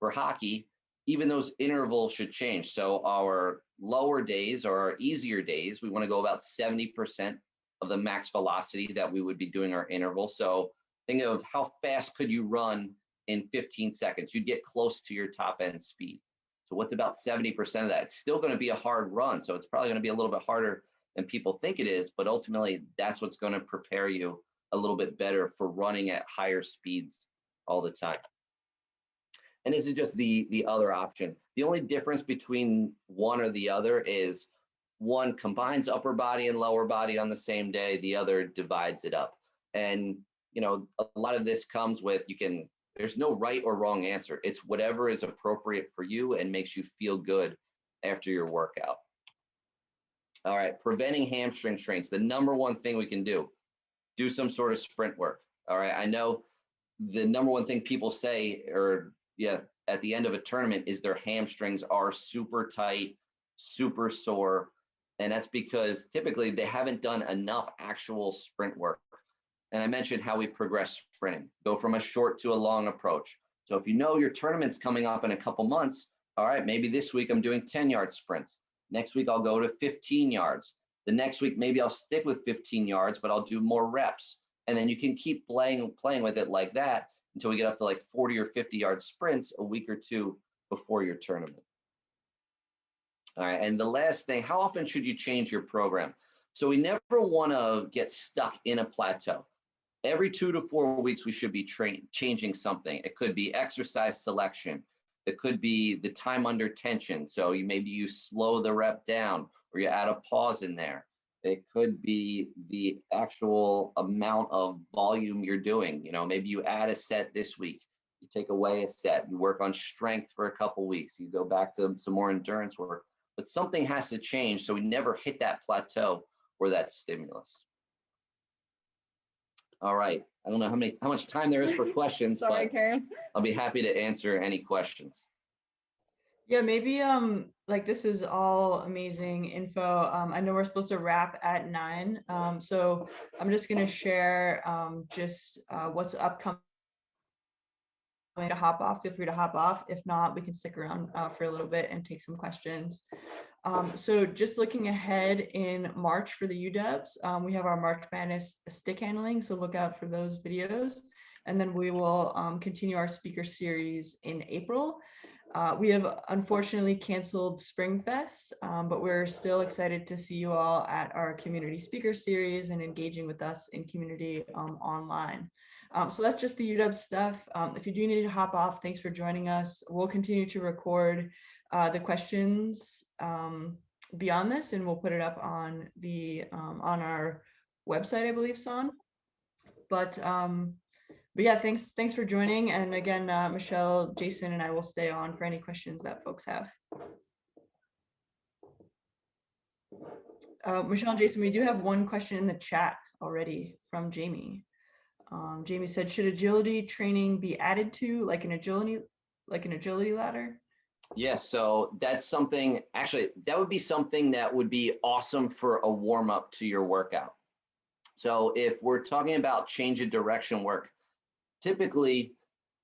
for hockey. Even those intervals should change. So our lower days or our easier days, we want to go about 70% of the max velocity that we would be doing our interval. So think of how fast could you run in 15 seconds? You'd get close to your top end speed. So what's about 70% of that? It's still going to be a hard run. So it's probably going to be a little bit harder than people think it is, but ultimately that's what's going to prepare you a little bit better for running at higher speeds all the time. And this is just the other option. The only difference between one or the other is one combines upper body and lower body on the same day, the other divides it up. And, a lot of this comes with, there's no right or wrong answer. It's whatever is appropriate for you and makes you feel good after your workout. All right, preventing hamstring strains. The number one thing we can do some sort of sprint work. All right, I know the number one thing people say at the end of a tournament is their hamstrings are super tight, super sore. And that's because typically they haven't done enough actual sprint work. And I mentioned how we progress sprinting, go from a short to a long approach. So if you know your tournament's coming up in a couple months, all right, maybe this week I'm doing 10-yard sprints. Next week I'll go to 15 yards. The next week, maybe I'll stick with 15 yards, but I'll do more reps. And then you can keep playing with it like that until we get up to like 40 or 50-yard sprints a week or two before your tournament. All right, and the last thing, how often should you change your program? So we never want to get stuck in a plateau. Every 2 to 4 weeks, we should be changing something. It could be exercise selection. It could be the time under tension. So maybe you slow the rep down or you add a pause in there. It could be the actual amount of volume you're doing. Maybe you add a set this week, you take away a set, you work on strength for a couple weeks, you go back to some more endurance work. But something has to change so we never hit that plateau or that stimulus. All right. I don't know how much time there is for questions, Sorry, but Karen. I'll be happy to answer any questions. Yeah, maybe like this is all amazing info. I know we're supposed to wrap at 9. So I'm just gonna share just what's upcoming. To hop off, feel free to hop off. If not, we can stick around for a little bit and take some questions. So just looking ahead in March for the UWs, we have our March Madness stick handling, so look out for those videos. And then we will continue our speaker series in April. We have unfortunately canceled Springfest, but we're still excited to see you all at our community speaker series and engaging with us in community online. So that's just the UW stuff. If you do need to hop off, thanks for joining us. We'll continue to record the questions beyond this, and we'll put it up on the on our website, I believe, Son. But yeah, thanks for joining. And again, Michelle, Jason, and I will stay on for any questions that folks have. Michelle and Jason, we do have one question in the chat already from Jamie. Jamie said, should agility training be added to like an agility ladder? Yes, so that's something, actually, that would be something that would be awesome for a warm up to your workout. So if we're talking about change of direction work, typically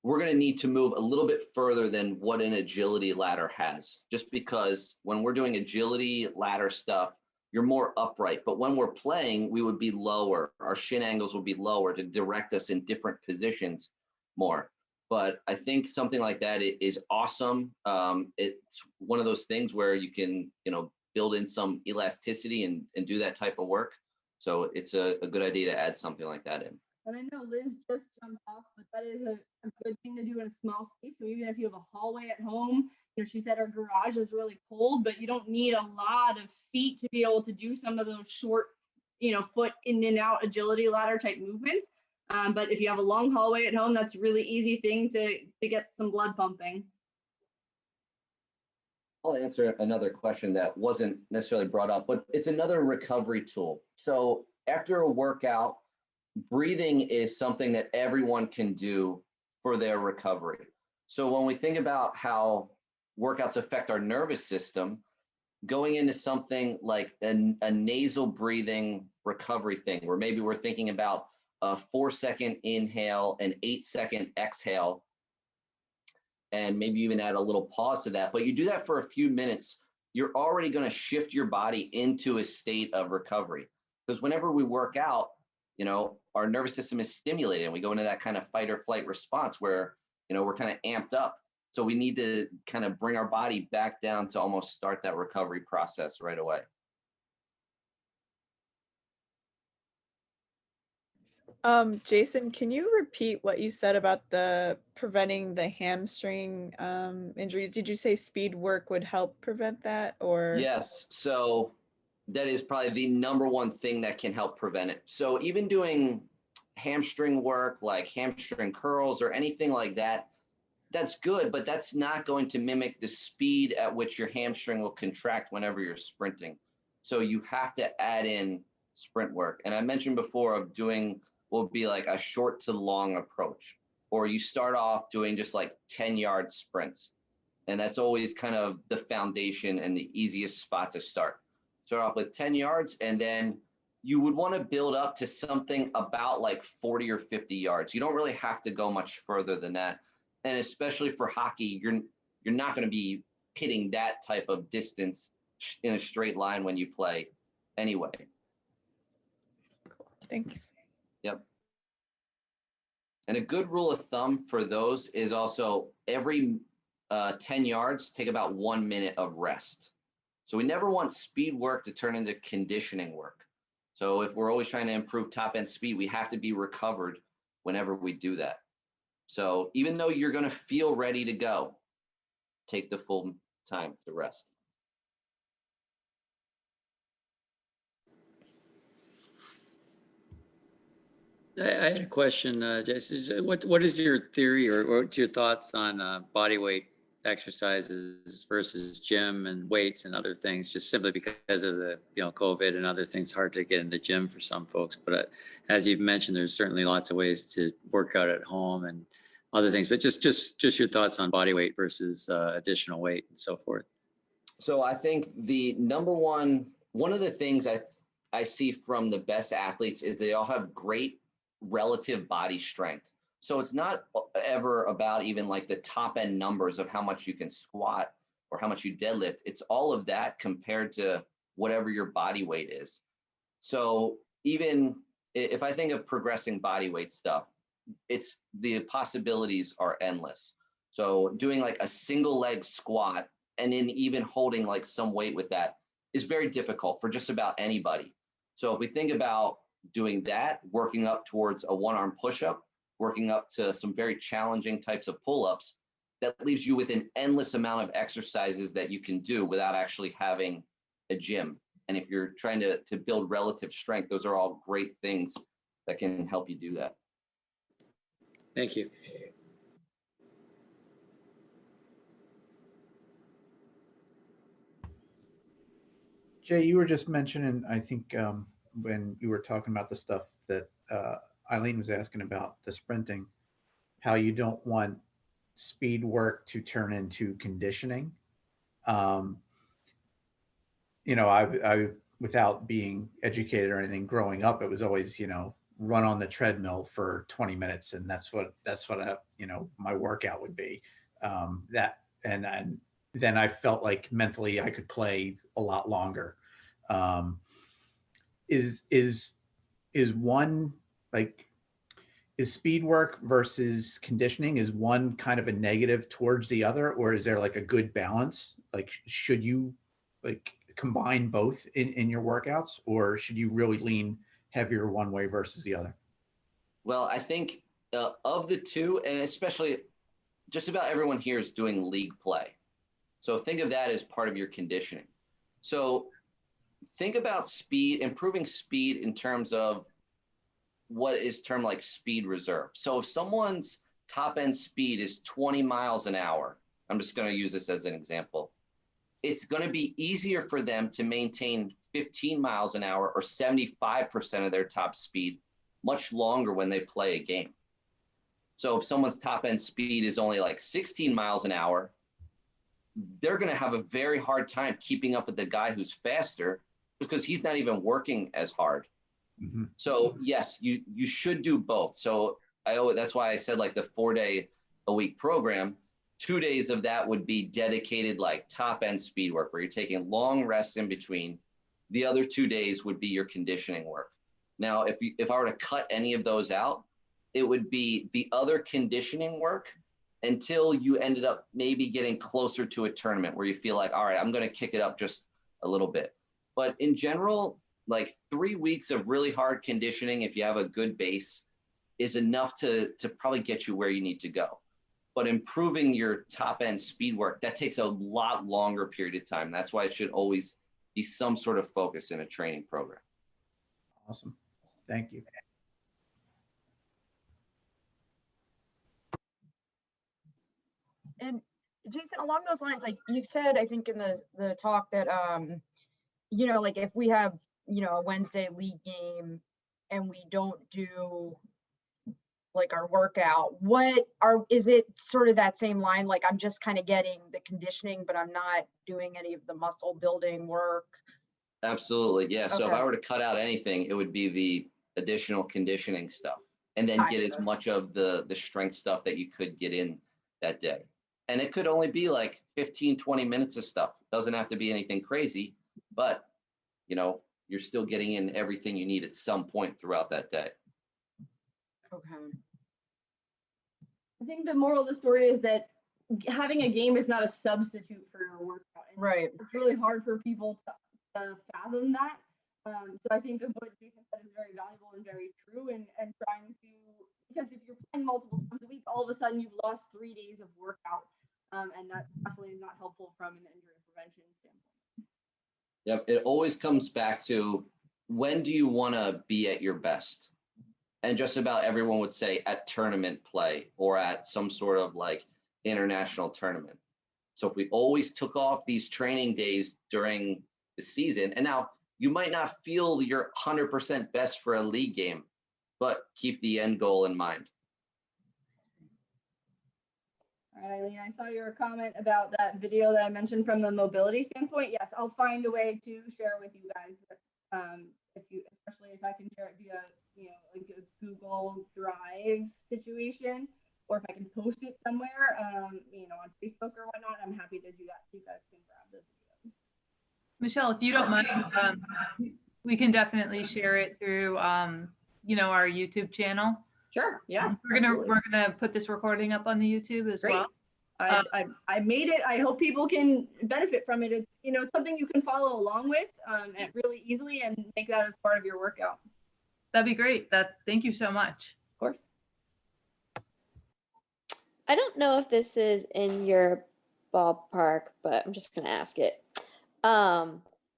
we're going to need to move a little bit further than what an agility ladder has, just because when we're doing agility ladder stuff, you're more upright. But when we're playing, we would be lower. Our shin angles would be lower to direct us in different positions more. But I think something like that is awesome. It's one of those things where you can, build in some elasticity and do that type of work. So it's a good idea to add something like that in. And I know Liz just jumped off, but that is a good thing to do in a small space. So even if you have a hallway at home, she said her garage is really cold, but you don't need a lot of feet to be able to do some of those short, foot in and out agility ladder type movements. But if you have a long hallway at home, that's a really easy thing to get some blood pumping. I'll answer another question that wasn't necessarily brought up, but it's another recovery tool. So after a workout, breathing is something that everyone can do for their recovery. So when we think about how workouts affect our nervous system, going into something like a nasal breathing recovery thing, where maybe we're thinking about a 4-second inhale and 8-second exhale, and maybe even add a little pause to that, but you do that for a few minutes, you're already going to shift your body into a state of recovery. Because whenever we work out, our nervous system is stimulated and we go into that kind of fight or flight response where, we're kind of amped up. So we need to kind of bring our body back down to almost start that recovery process right away. Jason, can you repeat what you said about the preventing the hamstring injuries? Did you say speed work would help prevent that, or? Yes. So that is probably the number one thing that can help prevent it. So even doing hamstring work like hamstring curls or anything like that, that's good, but that's not going to mimic the speed at which your hamstring will contract whenever you're sprinting. So you have to add in sprint work. And I mentioned before of doing will be like a short to long approach, or you start off doing just like 10-yard sprints. And that's always kind of the foundation and the easiest spot to start. Start off with 10 yards, and then you would want to build up to something about like 40 or 50 yards. You don't really have to go much further than that. And especially for hockey, you're not going to be hitting that type of distance in a straight line when you play anyway. Cool. Thanks. Yep. And a good rule of thumb for those is also every 10 yards, take about 1 minute of rest. So we never want speed work to turn into conditioning work. So if we're always trying to improve top end speed, we have to be recovered whenever we do that. So even though you're going to feel ready to go, take the full time to rest. I had a question, Jason. What is your theory or what's your thoughts on body weight exercises versus gym and weights and other things? Just simply because of the COVID and other things, hard to get in the gym for some folks. But as you've mentioned, there's certainly lots of ways to work out at home and other things. But just your thoughts on body weight versus additional weight and so forth. So I think the one of the things I see from the best athletes is they all have great relative body strength. So it's not ever about even like the top end numbers of how much you can squat or how much you deadlift. It's all of that compared to whatever your body weight is. So even if I think of progressing body weight stuff, it's the possibilities are endless. So doing like a single leg squat and then even holding like some weight with that is very difficult for just about anybody. So if we think about doing that, working up towards a one-arm push-up, working up to some very challenging types of pull-ups, that leaves you with an endless amount of exercises that you can do without actually having a gym. And if you're trying to build relative strength, those are all great things that can help you do that. Thank you. Jay, you were just mentioning, I think, when you were talking about the stuff that Eileen was asking about, the sprinting, how you don't want speed work to turn into conditioning. I without being educated or anything, growing up, it was always, run on the treadmill for 20 minutes, and that's what my workout would be. And then I felt like mentally I could play a lot longer. Is one like, is speed work versus conditioning, is one kind of a negative towards the other, or is there like a good balance? Like, should you like combine both in your workouts, or should you really lean heavier one way versus the other? Well, I think of the two, and especially just about everyone here is doing league play. So think of that as part of your conditioning. So think about speed, improving speed in terms of what is termed like speed reserve. So if someone's top end speed is 20 miles an hour, I'm just going to use this as an example, it's going to be easier for them to maintain 15 miles an hour or 75% of their top speed much longer when they play a game. So if someone's top end speed is only like 16 miles an hour, they're going to have a very hard time keeping up with the guy who's faster because he's not even working as hard. Mm-hmm. So yes, you should do both. So that's why I said like the 4-day-a-week program, 2 days of that would be dedicated like top end speed work where you're taking long rests in between. The other 2 days would be your conditioning work. Now, if I were to cut any of those out, it would be the other conditioning work until you ended up maybe getting closer to a tournament where you feel like, all right, I'm going to kick it up just a little bit. But in general, like 3 weeks of really hard conditioning, if you have a good base, is enough to probably get you where you need to go. But improving your top end speed work, that takes a lot longer period of time. That's why it should always be some sort of focus in a training program. Awesome. Thank you. And Jason, along those lines, like you said, I think in the talk that, like if we have, a Wednesday league game and we don't do like our workout, is it sort of that same line? Like I'm just kind of getting the conditioning, but I'm not doing any of the muscle building work. Absolutely. Yeah. So if Okay. I were to cut out anything, it would be the additional conditioning stuff and then get as Gotcha. much of the strength stuff that you could get in that day. And it could only be like 15, 20 minutes of stuff. It doesn't have to be anything crazy, but you're still getting in everything you need at some point throughout that day. Okay. I think the moral of the story is that having a game is not a substitute for your workout. And Right. it's really hard for people to fathom that. So I think what Jason said is very valuable and very true, and trying to, because if you're playing multiple times a week, all of a sudden you've lost 3 days of workout, and that definitely is not helpful from an injury prevention standpoint. Yep, it always comes back to, when do you want to be at your best? And just about everyone would say at tournament play or at some sort of like international tournament. So if we always took off these training days during the season, and now you might not feel you're 100% best for a league game, but keep the end goal in mind. All right, Eileen, I saw your comment about that video that I mentioned from the mobility standpoint. Yes, I'll find a way to share with you guys. Especially if I can share it via, like a Google Drive situation, or if I can post it somewhere, on Facebook or whatnot, I'm happy to do that so you guys can grab those videos. Michelle, if you don't mind, we can definitely share it through, our YouTube channel. Sure. Yeah. We're gonna put this recording up on the YouTube as well. I made it. I hope people can benefit from it. It's it's something you can follow along with really easily and make that as part of your workout. That'd be great. Thank you so much. Of course. I don't know if this is in your ballpark, but I'm just gonna ask it.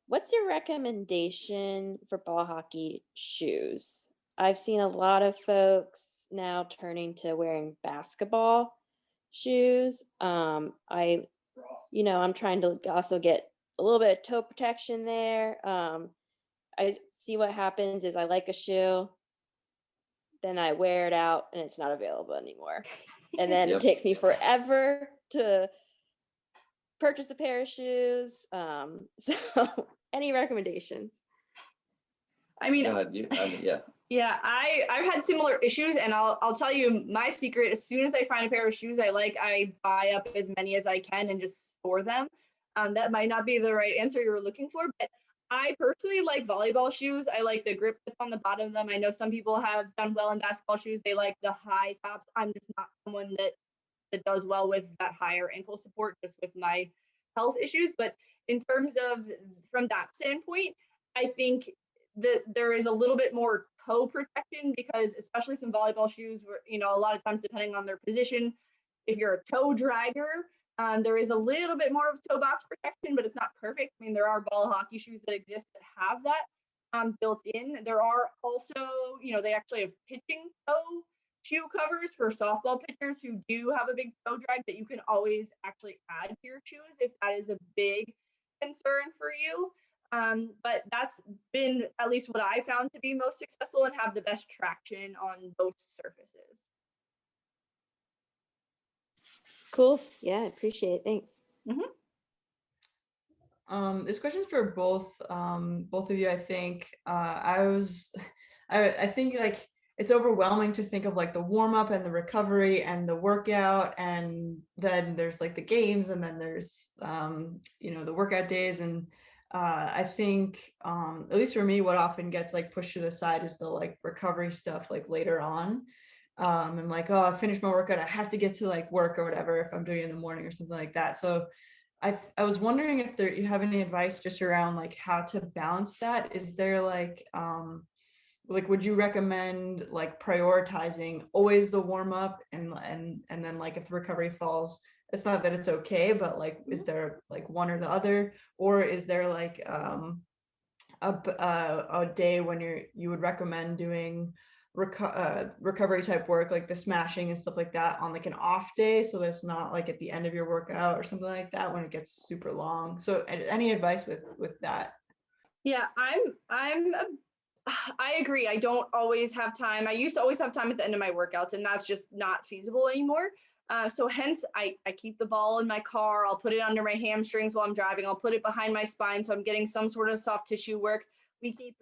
What's your recommendation for ball hockey shoes? I've seen a lot of folks now turning to wearing basketball shoes. I'm trying to also get a little bit of toe protection there. I see what happens is I like a shoe, then I wear it out and it's not available anymore. And then it takes me forever to purchase a pair of shoes. So any recommendations? I mean, yeah. Yeah, I've had similar issues, and I'll tell you my secret. As soon as I find a pair of shoes I buy up as many as I can and just store them. That might not be the right answer you were looking for, but I personally like volleyball shoes. I like the grip that's on the bottom of them. I know some people have done well in basketball shoes. They like the high tops. I'm just not someone that does well with that higher ankle support, just with my health issues. But in terms of from that standpoint, I think that there is a little bit more toe protection, because especially some volleyball shoes where, a lot of times depending on their position, if you're a toe dragger, there is a little bit more of toe box protection, but it's not perfect. I mean, there are ball hockey shoes that exist that have that built in. There are also, they actually have pitching toe shoe covers for softball pitchers who do have a big toe drag that you can always actually add to your shoes if that is a big concern for you. But that's been at least what I found to be most successful and have the best traction on both surfaces. Cool. Yeah, I appreciate it. Thanks. Mm-hmm. This question's for both of you, I think. I think like it's overwhelming to think of like the warm up and the recovery and the workout, and then there's like the games, and then there's the workout days, and I think at least for me, what often gets like pushed to the side is the like recovery stuff like later on. I'm like, oh, I finished my workout, I have to get to like work or whatever if I'm doing it in the morning or something like that. So I was wondering if you have any advice just around like how to balance that. Is there like would you recommend like prioritizing always the warm up and then like if the recovery falls, it's not that it's okay, but like is there like one or the other, or is there like a day when you would recommend doing recovery type work, like the smashing and stuff like that, on like an off day, so it's not like at the end of your workout or something like that when it gets super long? So any advice with that? Yeah, I agree. I don't always have time. I used to always have time at the end of my workouts, and that's just not feasible anymore. So hence I keep the ball in my car. I'll put it under my hamstrings while I'm driving. I'll put it behind my spine, so I'm getting some sort of soft tissue work. We keep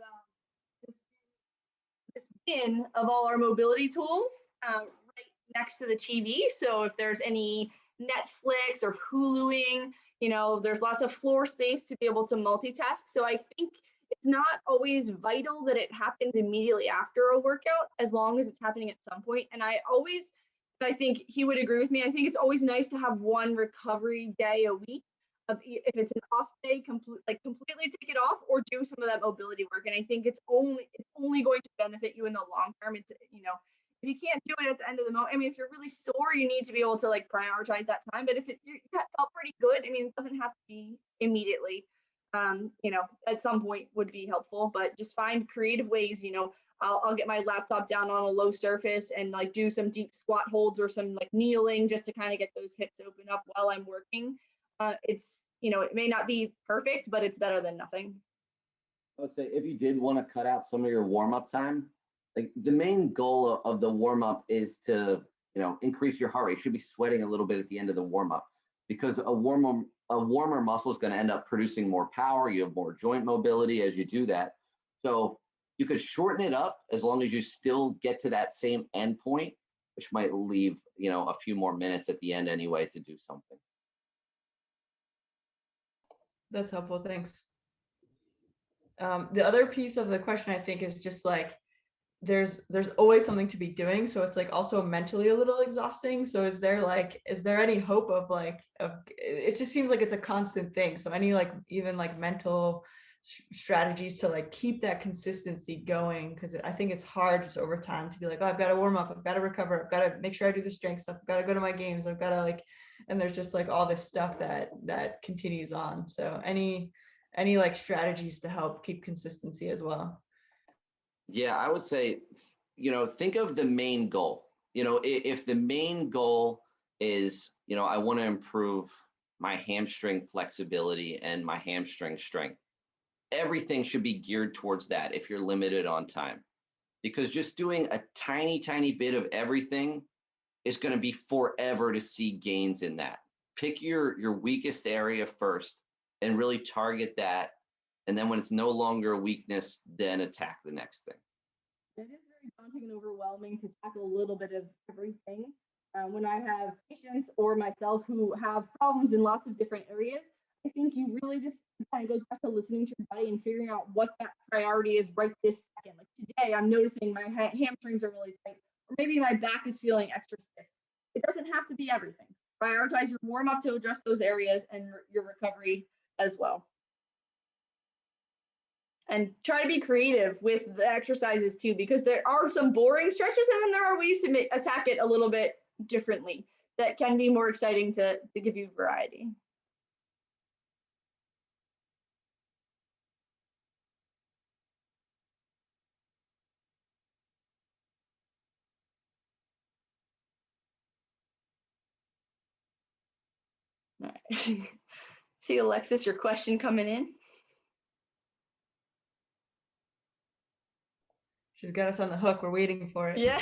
this bin of all our mobility tools right next to the TV. So if there's any Netflix or Huluing, there's lots of floor space to be able to multitask. So I think it's not always vital that it happens immediately after a workout, as long as it's happening at some point. And I think he would agree with me. I think it's always nice to have one recovery day a week. if it's an off day, completely take it off or do some of that mobility work. And I think it's only going to benefit you in the long term. It's, you know, if you can't do it at the end of the month, I mean, if you're really sore, you need to be able to like prioritize that time. But if you felt pretty good, I mean, it doesn't have to be immediately. You know, at some point would be helpful, but just find creative ways. You know, I'll get my laptop down on a low surface and like do some deep squat holds or some like kneeling just to kind of get those hips open up while I'm working. It's, you know, it may not be perfect, but it's better than nothing. I would say if you did want to cut out some of your warm-up time, like the main goal of the warm-up is to, you know, increase your heart rate. You should be sweating a little bit at the end of the warm-up, because a warmer muscle is going to end up producing more power. You have more joint mobility as you do that. So you could shorten it up as long as you still get to that same end point, which might leave, you know, a few more minutes at the end anyway to do something. That's helpful. Thanks. The other piece of the question, I think, is just like, there's always something to be doing. So it's like also mentally a little exhausting. So is there any hope of it just seems like it's a constant thing. So any like even like mental strategies to like keep that consistency going? Because I think it's hard just over time to be like, oh, I've got to warm up, I've got to recover, I've got to make sure I do the strength stuff, I've got to go to my games, I've got to like, and there's just like all this stuff that continues on. So any like strategies to help keep consistency as well? Yeah, I would say, you know, think of the main goal. You know, if the main goal is, you know, I want to improve my hamstring flexibility and my hamstring strength, everything should be geared towards that if you're limited on time. Because just doing a tiny, tiny bit of everything is going to be forever to see gains in that. Pick your weakest area first and really target that. And then when it's no longer a weakness, then attack the next thing. It is very daunting and overwhelming to tackle a little bit of everything. When I have patients or myself who have problems in lots of different areas, I think you really just kind of goes back to listening to your body and figuring out what that priority is right this second. Like today, I'm noticing my hamstrings are really tight, or maybe my back is feeling extra stiff. It doesn't have to be everything. Prioritize your warm up to address those areas and your recovery as well. And try to be creative with the exercises too, because there are some boring stretches and then there are ways to attack it a little bit differently that can be more exciting to give you variety. All right. See, Alexis, your question coming in. She's got us on the hook. We're waiting for it. Yeah.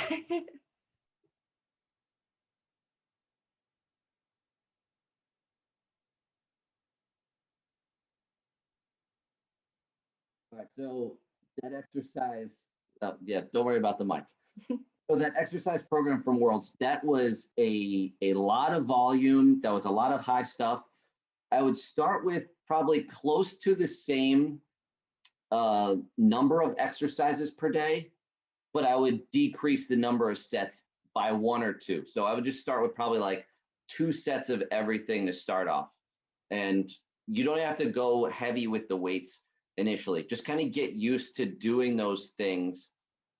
All right, so that exercise, yeah, don't worry about the mic. So that exercise program from Worlds, that was a lot of volume. That was a lot of high stuff. I would start with probably close to the same number of exercises per day, but I would decrease the number of sets by 1 or 2. So I would just start with probably like 2 sets of everything to start off. And you don't have to go heavy with the weights initially. Just kind of get used to doing those things,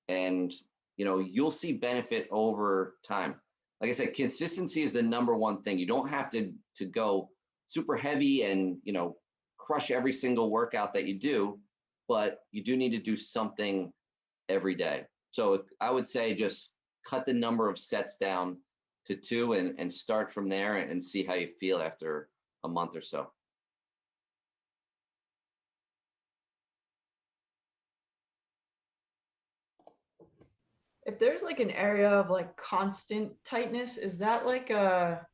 and you know, you'll see benefit over time. Like I said, consistency is the #1 thing. You don't have to go super heavy and, you know, crush every single workout that you do, but you do need to do something every day. So I would say just cut the number of sets down to 2 and start from there and see how you feel after a month or so. If there's like an area of like constant tightness, is that like a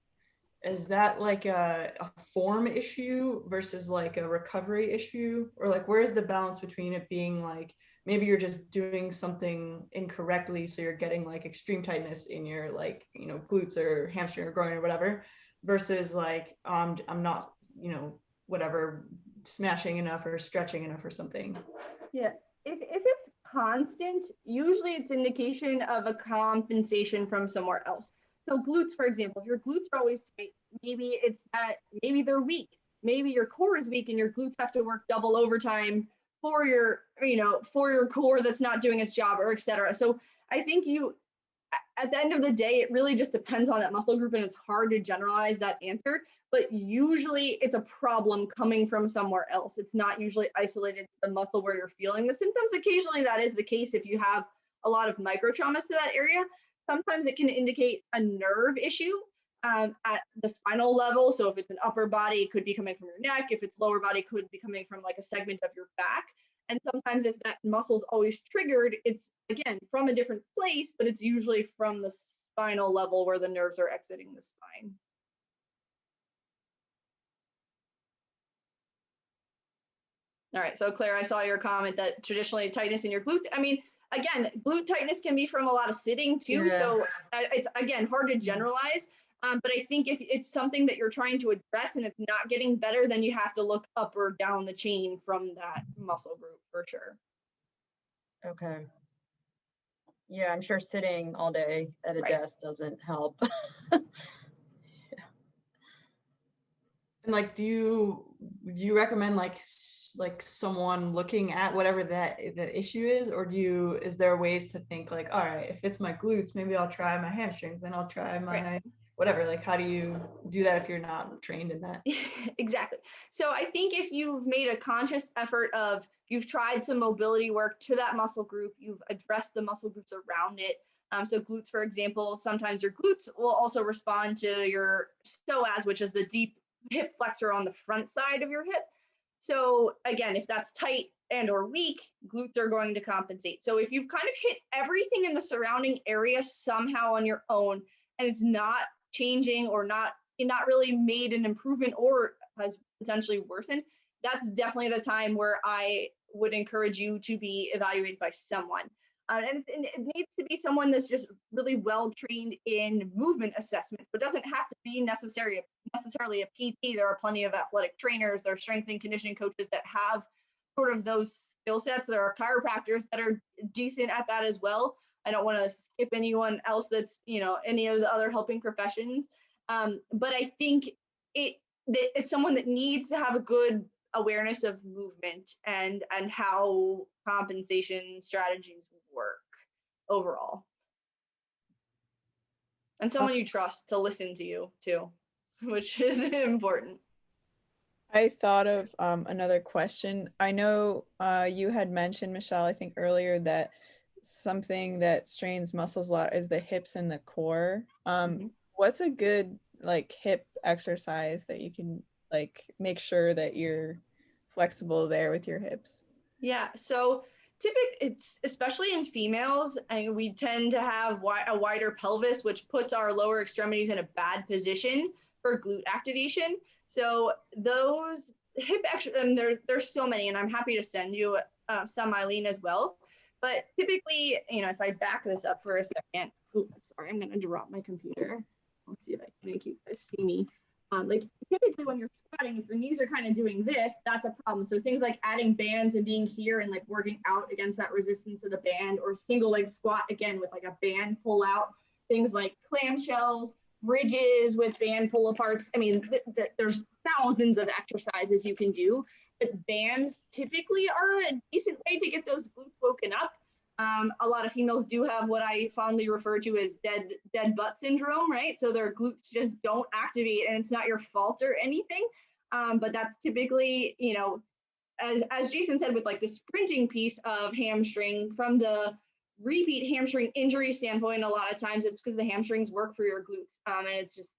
form issue versus like a recovery issue? Or like where's the balance between it being like maybe you're just doing something incorrectly, so you're getting like extreme tightness in your like, you know, glutes or hamstring or groin or whatever, versus like I'm not, you know, whatever, smashing enough or stretching enough or something? Yeah, if it's constant, usually it's indication of a compensation from somewhere else. So glutes, for example, if your glutes are always tight, maybe it's that maybe they're weak. maybe your core is weak and your glutes have to work double overtime for your, for your core that's not doing its job, or et cetera. So I think at the end of the day, it really just depends on that muscle group, and it's hard to generalize that answer, but usually it's a problem coming from somewhere else. It's not usually isolated to the muscle where you're feeling the symptoms. Occasionally that is the case if you have a lot of micro traumas to that area. Sometimes it can indicate a nerve issue at the spinal level. So if it's an upper body, it could be coming from your neck. If it's lower body, it could be coming from like a segment of your back. And sometimes if that muscle's always triggered, it's again from a different place, but it's usually from the spinal level where the nerves are exiting the spine. All right, so Claire, I saw your comment that traditionally tightness in your glutes. I mean, again, glute tightness can be from a lot of sitting too. Yeah. So it's, again, hard to generalize. But I think if it's something that you're trying to address and it's not getting better, then you have to look up or down the chain from that muscle group for sure. Okay. Yeah, I'm sure sitting all day at a desk doesn't help. And like, do you recommend like someone looking at whatever the issue is, or is there ways to think like, all right, if it's my glutes, maybe I'll try my hamstrings, then I'll try my whatever. Like, how do you do that if you're not trained in that? Exactly. So I think if you've made a conscious effort of, you've tried some mobility work to that muscle group, you've addressed the muscle groups around it. So glutes, for example, sometimes your glutes will also respond to your psoas, which is the deep hip flexor on the front side of your hip. So again, if that's tight and or weak, glutes are going to compensate. So if you've kind of hit everything in the surrounding area somehow on your own, and it's not changing or not really made an improvement or has potentially worsened, that's definitely the time where I would encourage you to be evaluated by someone. And it needs to be someone that's just really well trained in movement assessments, but doesn't have to be necessarily a PT. There are plenty of athletic trainers, there are strength and conditioning coaches that have sort of those skill sets. There are chiropractors that are decent at that as well. I don't want to skip anyone else that's, any of the other helping professions. But I think it's someone that needs to have a good awareness of movement and how compensation strategies work overall. And someone you trust to listen to you too, which is important. I thought of another question. I know you had mentioned, Michelle, I think earlier, that something that strains muscles a lot is the hips and the core. What's a good hip exercise that you can make sure that you're flexible there with your hips? Yeah, so it's especially in females, and we tend to have a wider pelvis, which puts our lower extremities in a bad position for glute activation. So those hip exercises, there's so many, and I'm happy to send you some, Eileen, as well. But typically, if I back this up for a second, sorry, I'm going to drop my computer. Let's see if I can make you guys see me. Typically when you're squatting, if your knees are kind of doing this, that's a problem. So things like adding bands and being here and working out against that resistance of the band, or single leg squat, again, with a band pull out, things like clamshells, bridges with band pull aparts. I mean, there's thousands of exercises you can do, but bands typically are a decent way to get those glutes woken up. A lot of females do have what I fondly refer to as dead butt syndrome, right? So their glutes just don't activate, and it's not your fault or anything. But that's typically, as Jason said, with the sprinting piece of hamstring, from the repeat hamstring injury standpoint, a lot of times it's because the hamstrings work for your glutes. And it's just,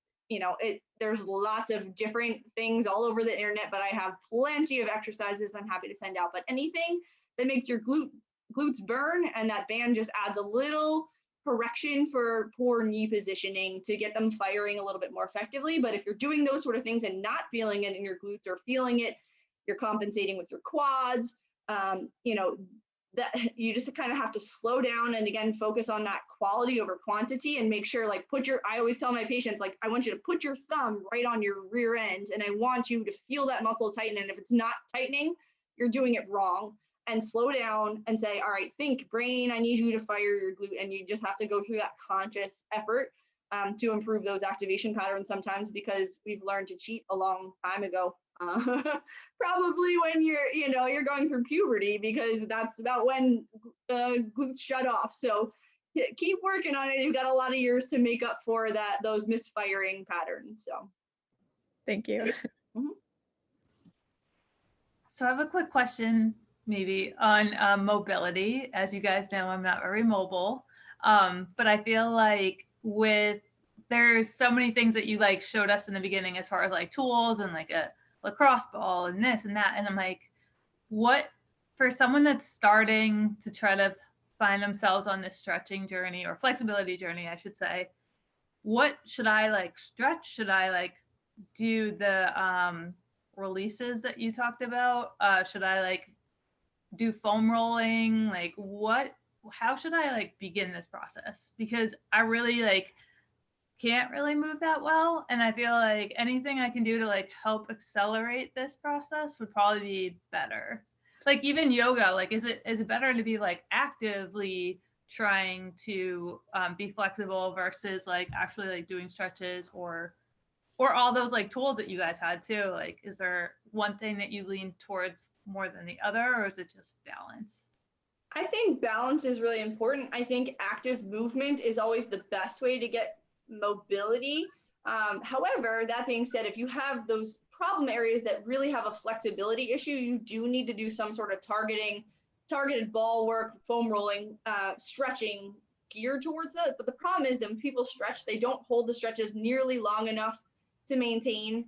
there's lots of different things all over the internet, but I have plenty of exercises I'm happy to send out. But anything that makes your glutes burn, and that band just adds a little correction for poor knee positioning to get them firing a little bit more effectively. But if you're doing those sort of things and not feeling it in your glutes, or feeling it, you're compensating with your quads, that you just kind of have to slow down and again focus on that quality over quantity, and make sure I always tell my patients, I want you to put your thumb right on your rear end, and I want you to feel that muscle tighten, and if it's not tightening, you're doing it wrong. And slow down and say, all right, think, brain, I need you to fire your glute. And you just have to go through that conscious effort to improve those activation patterns sometimes, because we've learned to cheat a long time ago Probably when you're going through puberty, because that's about when glutes shut off. So keep working on it. You've got a lot of years to make up for those misfiring patterns. So Thank you. So I have a quick question maybe on mobility. As you guys know, I'm not very mobile, but I feel like there's so many things that you like showed us in the beginning as far as like tools and like a lacrosse ball and this and that. And I'm like, what for someone that's starting to try to find themselves on this stretching journey or flexibility journey, I should say, what should I like stretch? Should I like do the releases that you talked about? Should I like do foam rolling? Like how should I like begin this process? Because I really like can't really move that well. And I feel like anything I can do to like help accelerate this process would probably be better. Like even yoga, like is it better to be like actively trying to be flexible versus like actually like doing stretches or all those like tools that you guys had too? Like, is there one thing that you lean towards more than the other, or is it just balance? I think balance is really important. I think active movement is always the best way to get mobility. However, that being said, if you have those problem areas that really have a flexibility issue, you do need to do some sort of targeted ball work, foam rolling, stretching geared towards that. But the problem is that when people stretch, they don't hold the stretches nearly long enough to maintain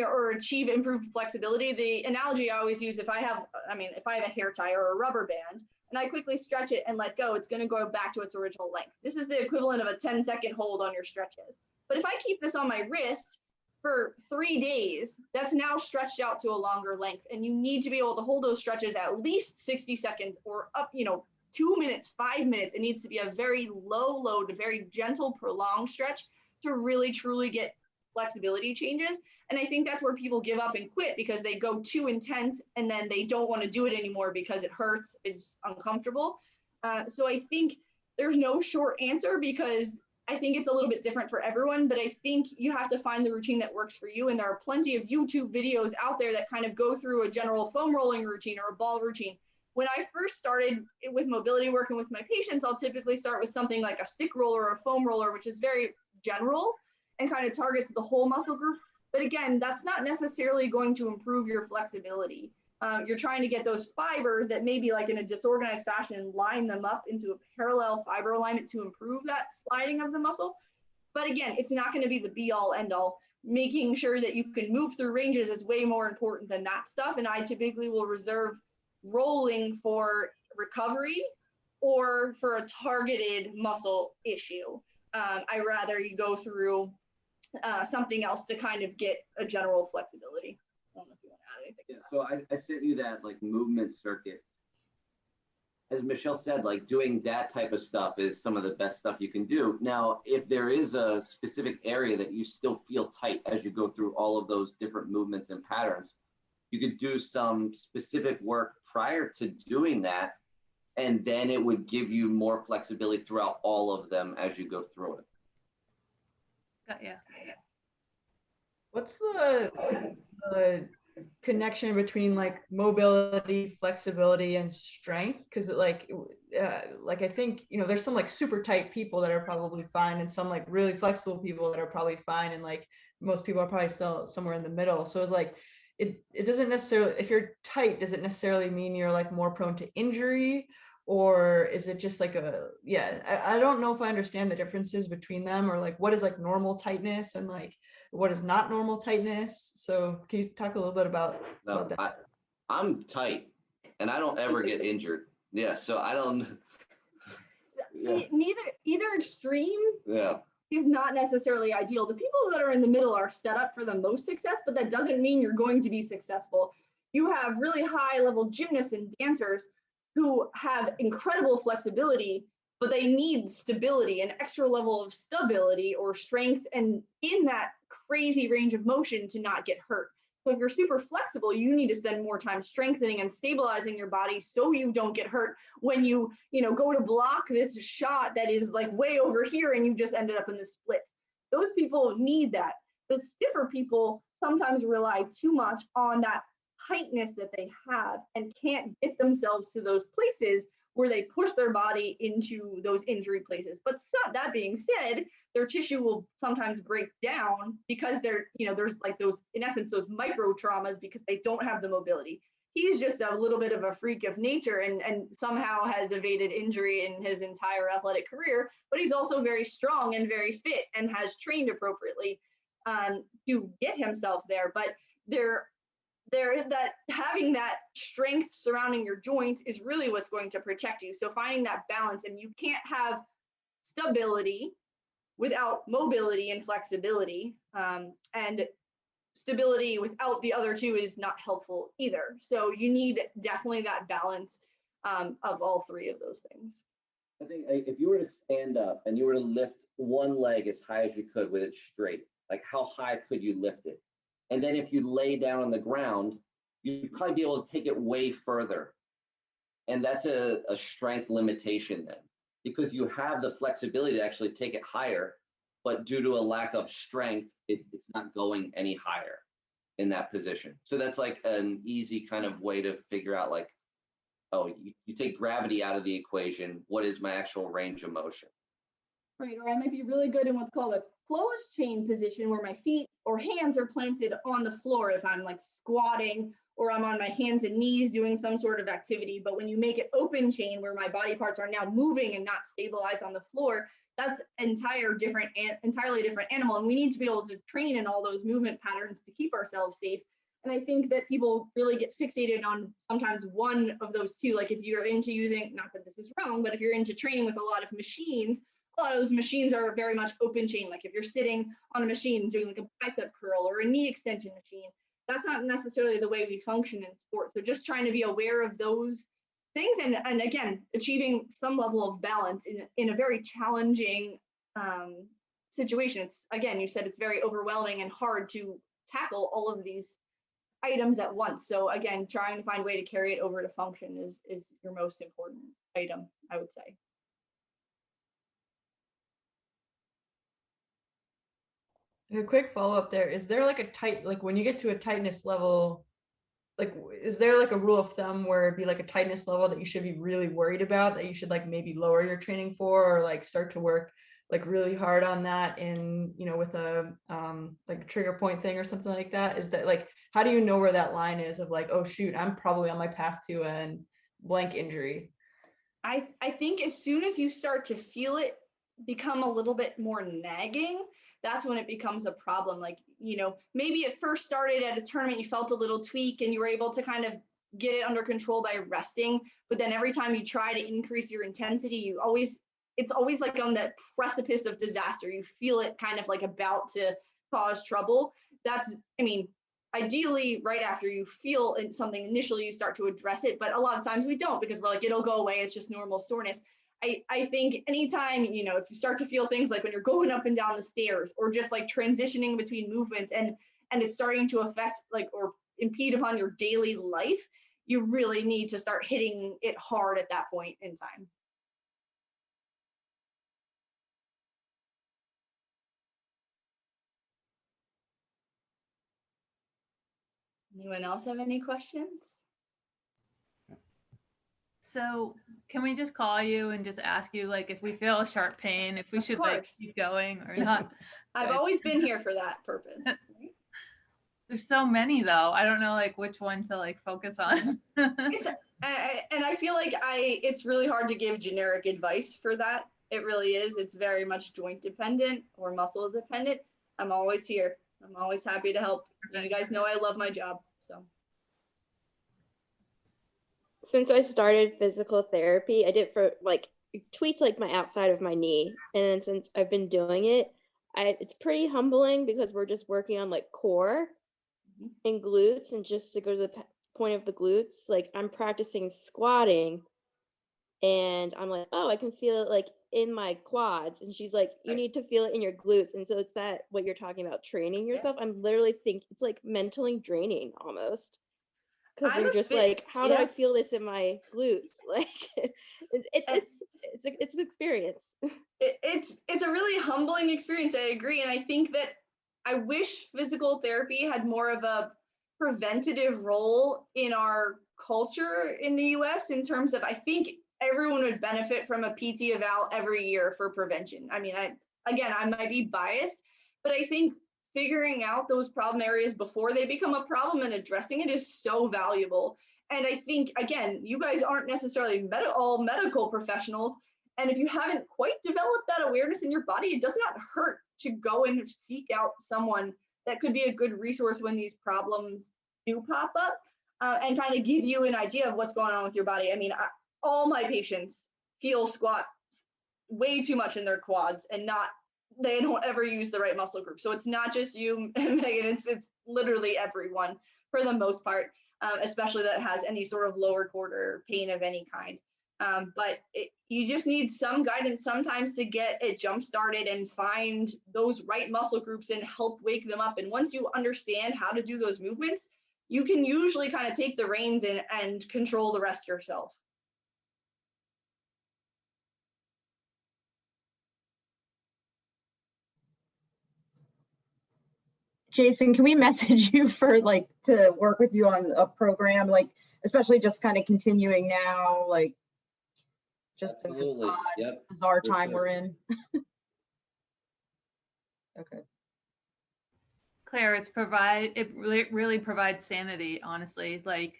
or achieve improved flexibility. The analogy I always use, if I have a hair tie or a rubber band and I quickly stretch it and let go, it's going to go back to its original length. This is the equivalent of a 10-second hold on your stretches. But if I keep this on my wrist for 3 days, that's now stretched out to a longer length. And you need to be able to hold those stretches at least 60 seconds or up, 2 minutes, 5 minutes. It needs to be a very low load, very gentle, prolonged stretch to really, truly get flexibility changes. And I think that's where people give up and quit, because they go too intense and then they don't want to do it anymore because it hurts, it's uncomfortable. So I think there's no short answer, because I think it's a little bit different for everyone, but I think you have to find the routine that works for you. And there are plenty of YouTube videos out there that kind of go through a general foam rolling routine or a ball routine. When I first started with mobility working with my patients, I'll typically start with something like a stick roller or a foam roller, which is very general and kind of targets the whole muscle group. But again, that's not necessarily going to improve your flexibility. You're trying to get those fibers that maybe like in a disorganized fashion and line them up into a parallel fiber alignment to improve that sliding of the muscle. But again, it's not going to be the be all end all. Making sure that you can move through ranges is way more important than that stuff. And I typically will reserve rolling for recovery or for a targeted muscle issue. I rather you go through something else to kind of get a general flexibility. I don't know if you want to add anything. Yeah, so I sent you that like movement circuit. As Michelle said, like doing that type of stuff is some of the best stuff you can do. Now, if there is a specific area that you still feel tight as you go through all of those different movements and patterns, you could do some specific work prior to doing that, and then it would give you more flexibility throughout all of them as you go through it. Got you. What's the connection between like mobility, flexibility, and strength? Because like I think there's some like super tight people that are probably fine, and some like really flexible people that are probably fine, and like most people are probably still somewhere in the middle. So it's like it doesn't necessarily, if you're tight, does it necessarily mean you're like more prone to injury? Or is it just like I don't know if I understand the differences between them, or like what is like normal tightness and like what is not normal tightness. So can you talk a little bit about that? I'm tight and I don't ever get injured. Yeah, so I don't. Yeah. Either extreme Yeah. is not necessarily ideal. The people that are in the middle are set up for the most success, but that doesn't mean you're going to be successful. You have really high level gymnasts and dancers who have incredible flexibility, but they need stability, an extra level of stability or strength, and in that crazy range of motion to not get hurt. So if you're super flexible, you need to spend more time strengthening and stabilizing your body so you don't get hurt when you go to block this shot that is like way over here and you just ended up in the splits. Those people need that. The stiffer people sometimes rely too much on that tightness that they have and can't get themselves to those places where they push their body into those injury places. But that being said, their tissue will sometimes break down because there's like those, in essence, those micro traumas because they don't have the mobility. He's just a little bit of a freak of nature and somehow has evaded injury in his entire athletic career, but he's also very strong and very fit and has trained appropriately to get himself there. But that having that strength surrounding your joints is really what's going to protect you. So finding that balance, and you can't have stability without mobility and flexibility, and stability without the other two is not helpful either. So you need definitely that balance of all three of those things. I think if you were to stand up and you were to lift one leg as high as you could with it straight, like how high could you lift it? And then if you lay down on the ground, you'd probably be able to take it way further. And that's a strength limitation then, because you have the flexibility to actually take it higher, but due to a lack of strength, it's not going any higher in that position. So that's like an easy kind of way to figure out like, oh, you take gravity out of the equation, what is my actual range of motion? Right, or I might be really good in what's called a closed chain position where my feet or hands are planted on the floor if I'm like squatting or I'm on my hands and knees doing some sort of activity. But when you make it open chain where my body parts are now moving and not stabilized on the floor, that's entirely different animal. And we need to be able to train in all those movement patterns to keep ourselves safe. And I think that people really get fixated on sometimes one of those two. Like if you're into using, not that this is wrong, but if you're into training with a lot of machines, a lot of those machines are very much open chain. Like if you're sitting on a machine doing like a bicep curl or a knee extension machine, that's not necessarily the way we function in sports. So just trying to be aware of those things and again, achieving some level of balance in a very challenging situation. It's, again, you said it's very overwhelming and hard to tackle all of these items at once. So again, trying to find a way to carry it over to function is your most important item, I would say. A quick follow-up there. Is there like a tight, like when you get to a tightness level, like is there like a rule of thumb where it'd be like a tightness level that you should be really worried about, that you should like maybe lower your training for, or like start to work like really hard on that in, with a like a trigger point thing or something like that? Is that like, how do you know where that line is of like, oh shoot, I'm probably on my path to a blank injury? I think as soon as you start to feel it become a little bit more nagging, that's when it becomes a problem. Like, maybe it first started at a tournament, you felt a little tweak and you were able to kind of get it under control by resting. But then every time you try to increase your intensity, it's always like on the precipice of disaster. You feel it kind of like about to cause trouble. Ideally, right after you feel something initially, you start to address it. But a lot of times we don't, because we're like, it'll go away. It's just normal soreness. I think anytime, if you start to feel things like when you're going up and down the stairs or just like transitioning between movements and it's starting to affect like or impede upon your daily life, you really need to start hitting it hard at that point in time. Anyone else have any questions? So can we just call you and just ask you, like, if we feel a sharp pain, if we should like keep going or not? I've always been here for that purpose. There's so many though. I don't know like which one to like focus on. And I feel like it's really hard to give generic advice for that. It really is. It's very much joint dependent or muscle dependent. I'm always here. I'm always happy to help. You guys know I love my job, so. Since I started physical therapy, I did for like tweaked like my outside of my knee. And then since I've been doing it, it's pretty humbling because we're just working on like core and glutes. And just to go to the point of the glutes, like I'm practicing squatting and I'm like, oh, I can feel it like in my quads. And she's like, you need to feel it in your glutes. And so it's that what you're talking about, training yourself. I'm literally thinking it's like mentally draining almost. Because you're just like, how do I feel this in my glutes? Like, it's an experience. It's a really humbling experience. I agree, and I think that I wish physical therapy had more of a preventative role in our culture in the US, in terms of, I think everyone would benefit from a PT eval every year for prevention. I mean, I might be biased, but I think figuring out those problem areas before they become a problem and addressing it is so valuable. And I think, again, you guys aren't necessarily all medical professionals. And if you haven't quite developed that awareness in your body, it does not hurt to go and seek out someone that could be a good resource when these problems do pop up, and kind of give you an idea of what's going on with your body. I mean, all my patients feel squats way too much in their quads, and they don't ever use the right muscle group. So it's not just you, Megan, it's literally everyone for the most part, especially that has any sort of lower quarter pain of any kind. But you just need some guidance sometimes to get it jump started and find those right muscle groups and help wake them up. And once you understand how to do those movements, you can usually kind of take the reins and control the rest yourself. Jason, can we message you for like to work with you on a program, like especially just kind of continuing now, like just in this Absolutely. odd, Yep. bizarre For time sure. we're in? Okay. Claire, it really provides sanity, honestly. Like,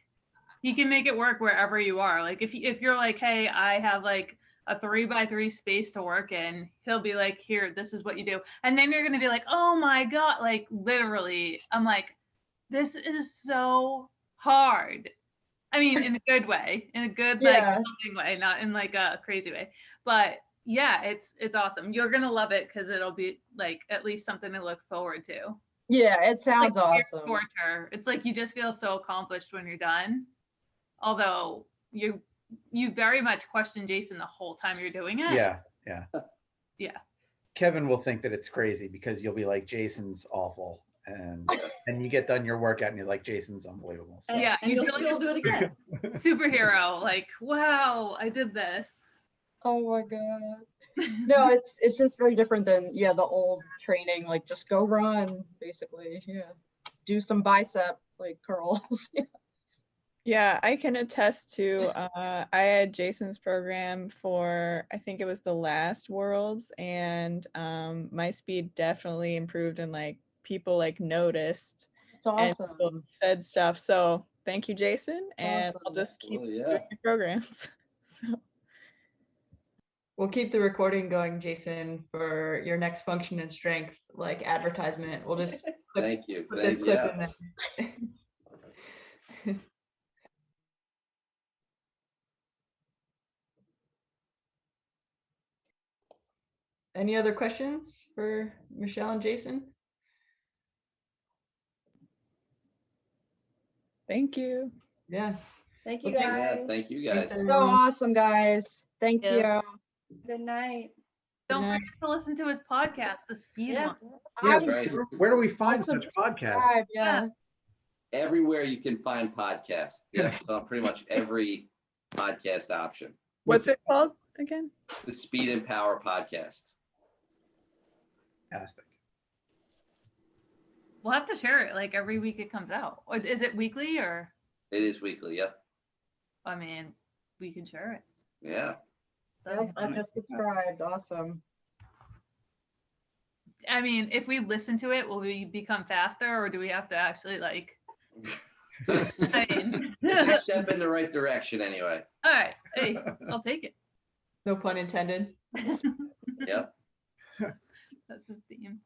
he can make it work wherever you are. Like, if you're like, hey, I have like a 3x3 space to work in, he'll be like, here, this is what you do. And then you're going to be like, oh my God, like literally, I'm like, this is so hard. I mean, in a good way, in a good, like, Yeah. loving way, not in like a crazy way. But yeah, it's awesome. You're going to love it because it'll be like at least something to look forward to. Yeah, it sounds Like awesome. torture. It's like you just feel so accomplished when you're done. Although you very much question Jason the whole time you're doing it. Yeah. Yeah. Kevin will think that it's crazy because you'll be like, Jason's awful. And you get done your workout and you're like, Jason's unbelievable. So. Yeah. And you'll still do it again. Superhero. Like, wow, I did this. Oh my God. No, it's just very different than, yeah, the old training, like just go run, basically. Yeah. Do some bicep like curls. Yeah, I can attest to, I had Jason's program for, I think it was the last Worlds, and my speed definitely improved, and like people like noticed It's and awesome. people said stuff. So thank you, Jason, and I'll Awesome. just keep Well, yeah. doing your programs. So We'll keep the recording going, Jason, for your next function and strength, like advertisement. We'll just Thank you. put this clip in there. Any other questions for Michelle and Jason? thank you. Yeah. Thank you, Well, thanks. guys. Yeah, thank you Thanks, guys. So everyone. awesome, guys. Thank Yeah. you. Good night. Don't Good night. forget to listen to his podcast, The Speed Yeah. One. Yeah, That's right. where do we find I'll such podcasts? subscribe, yeah. Everywhere you can find podcasts. Yeah, it's on pretty much every podcast option. What's it called again? The Speed and Power Podcast. Fantastic. We'll have to share it like every week it comes out. Or is it weekly or? It is weekly. Yep. I mean, we can share it. Yeah. Yep, I just subscribed. Awesome. I mean, if we listen to it, will we become faster, or do we have to actually like? I mean, It's a step in the right direction anyway. all right. Hey, I'll take it. No pun intended. Yep. That's his theme.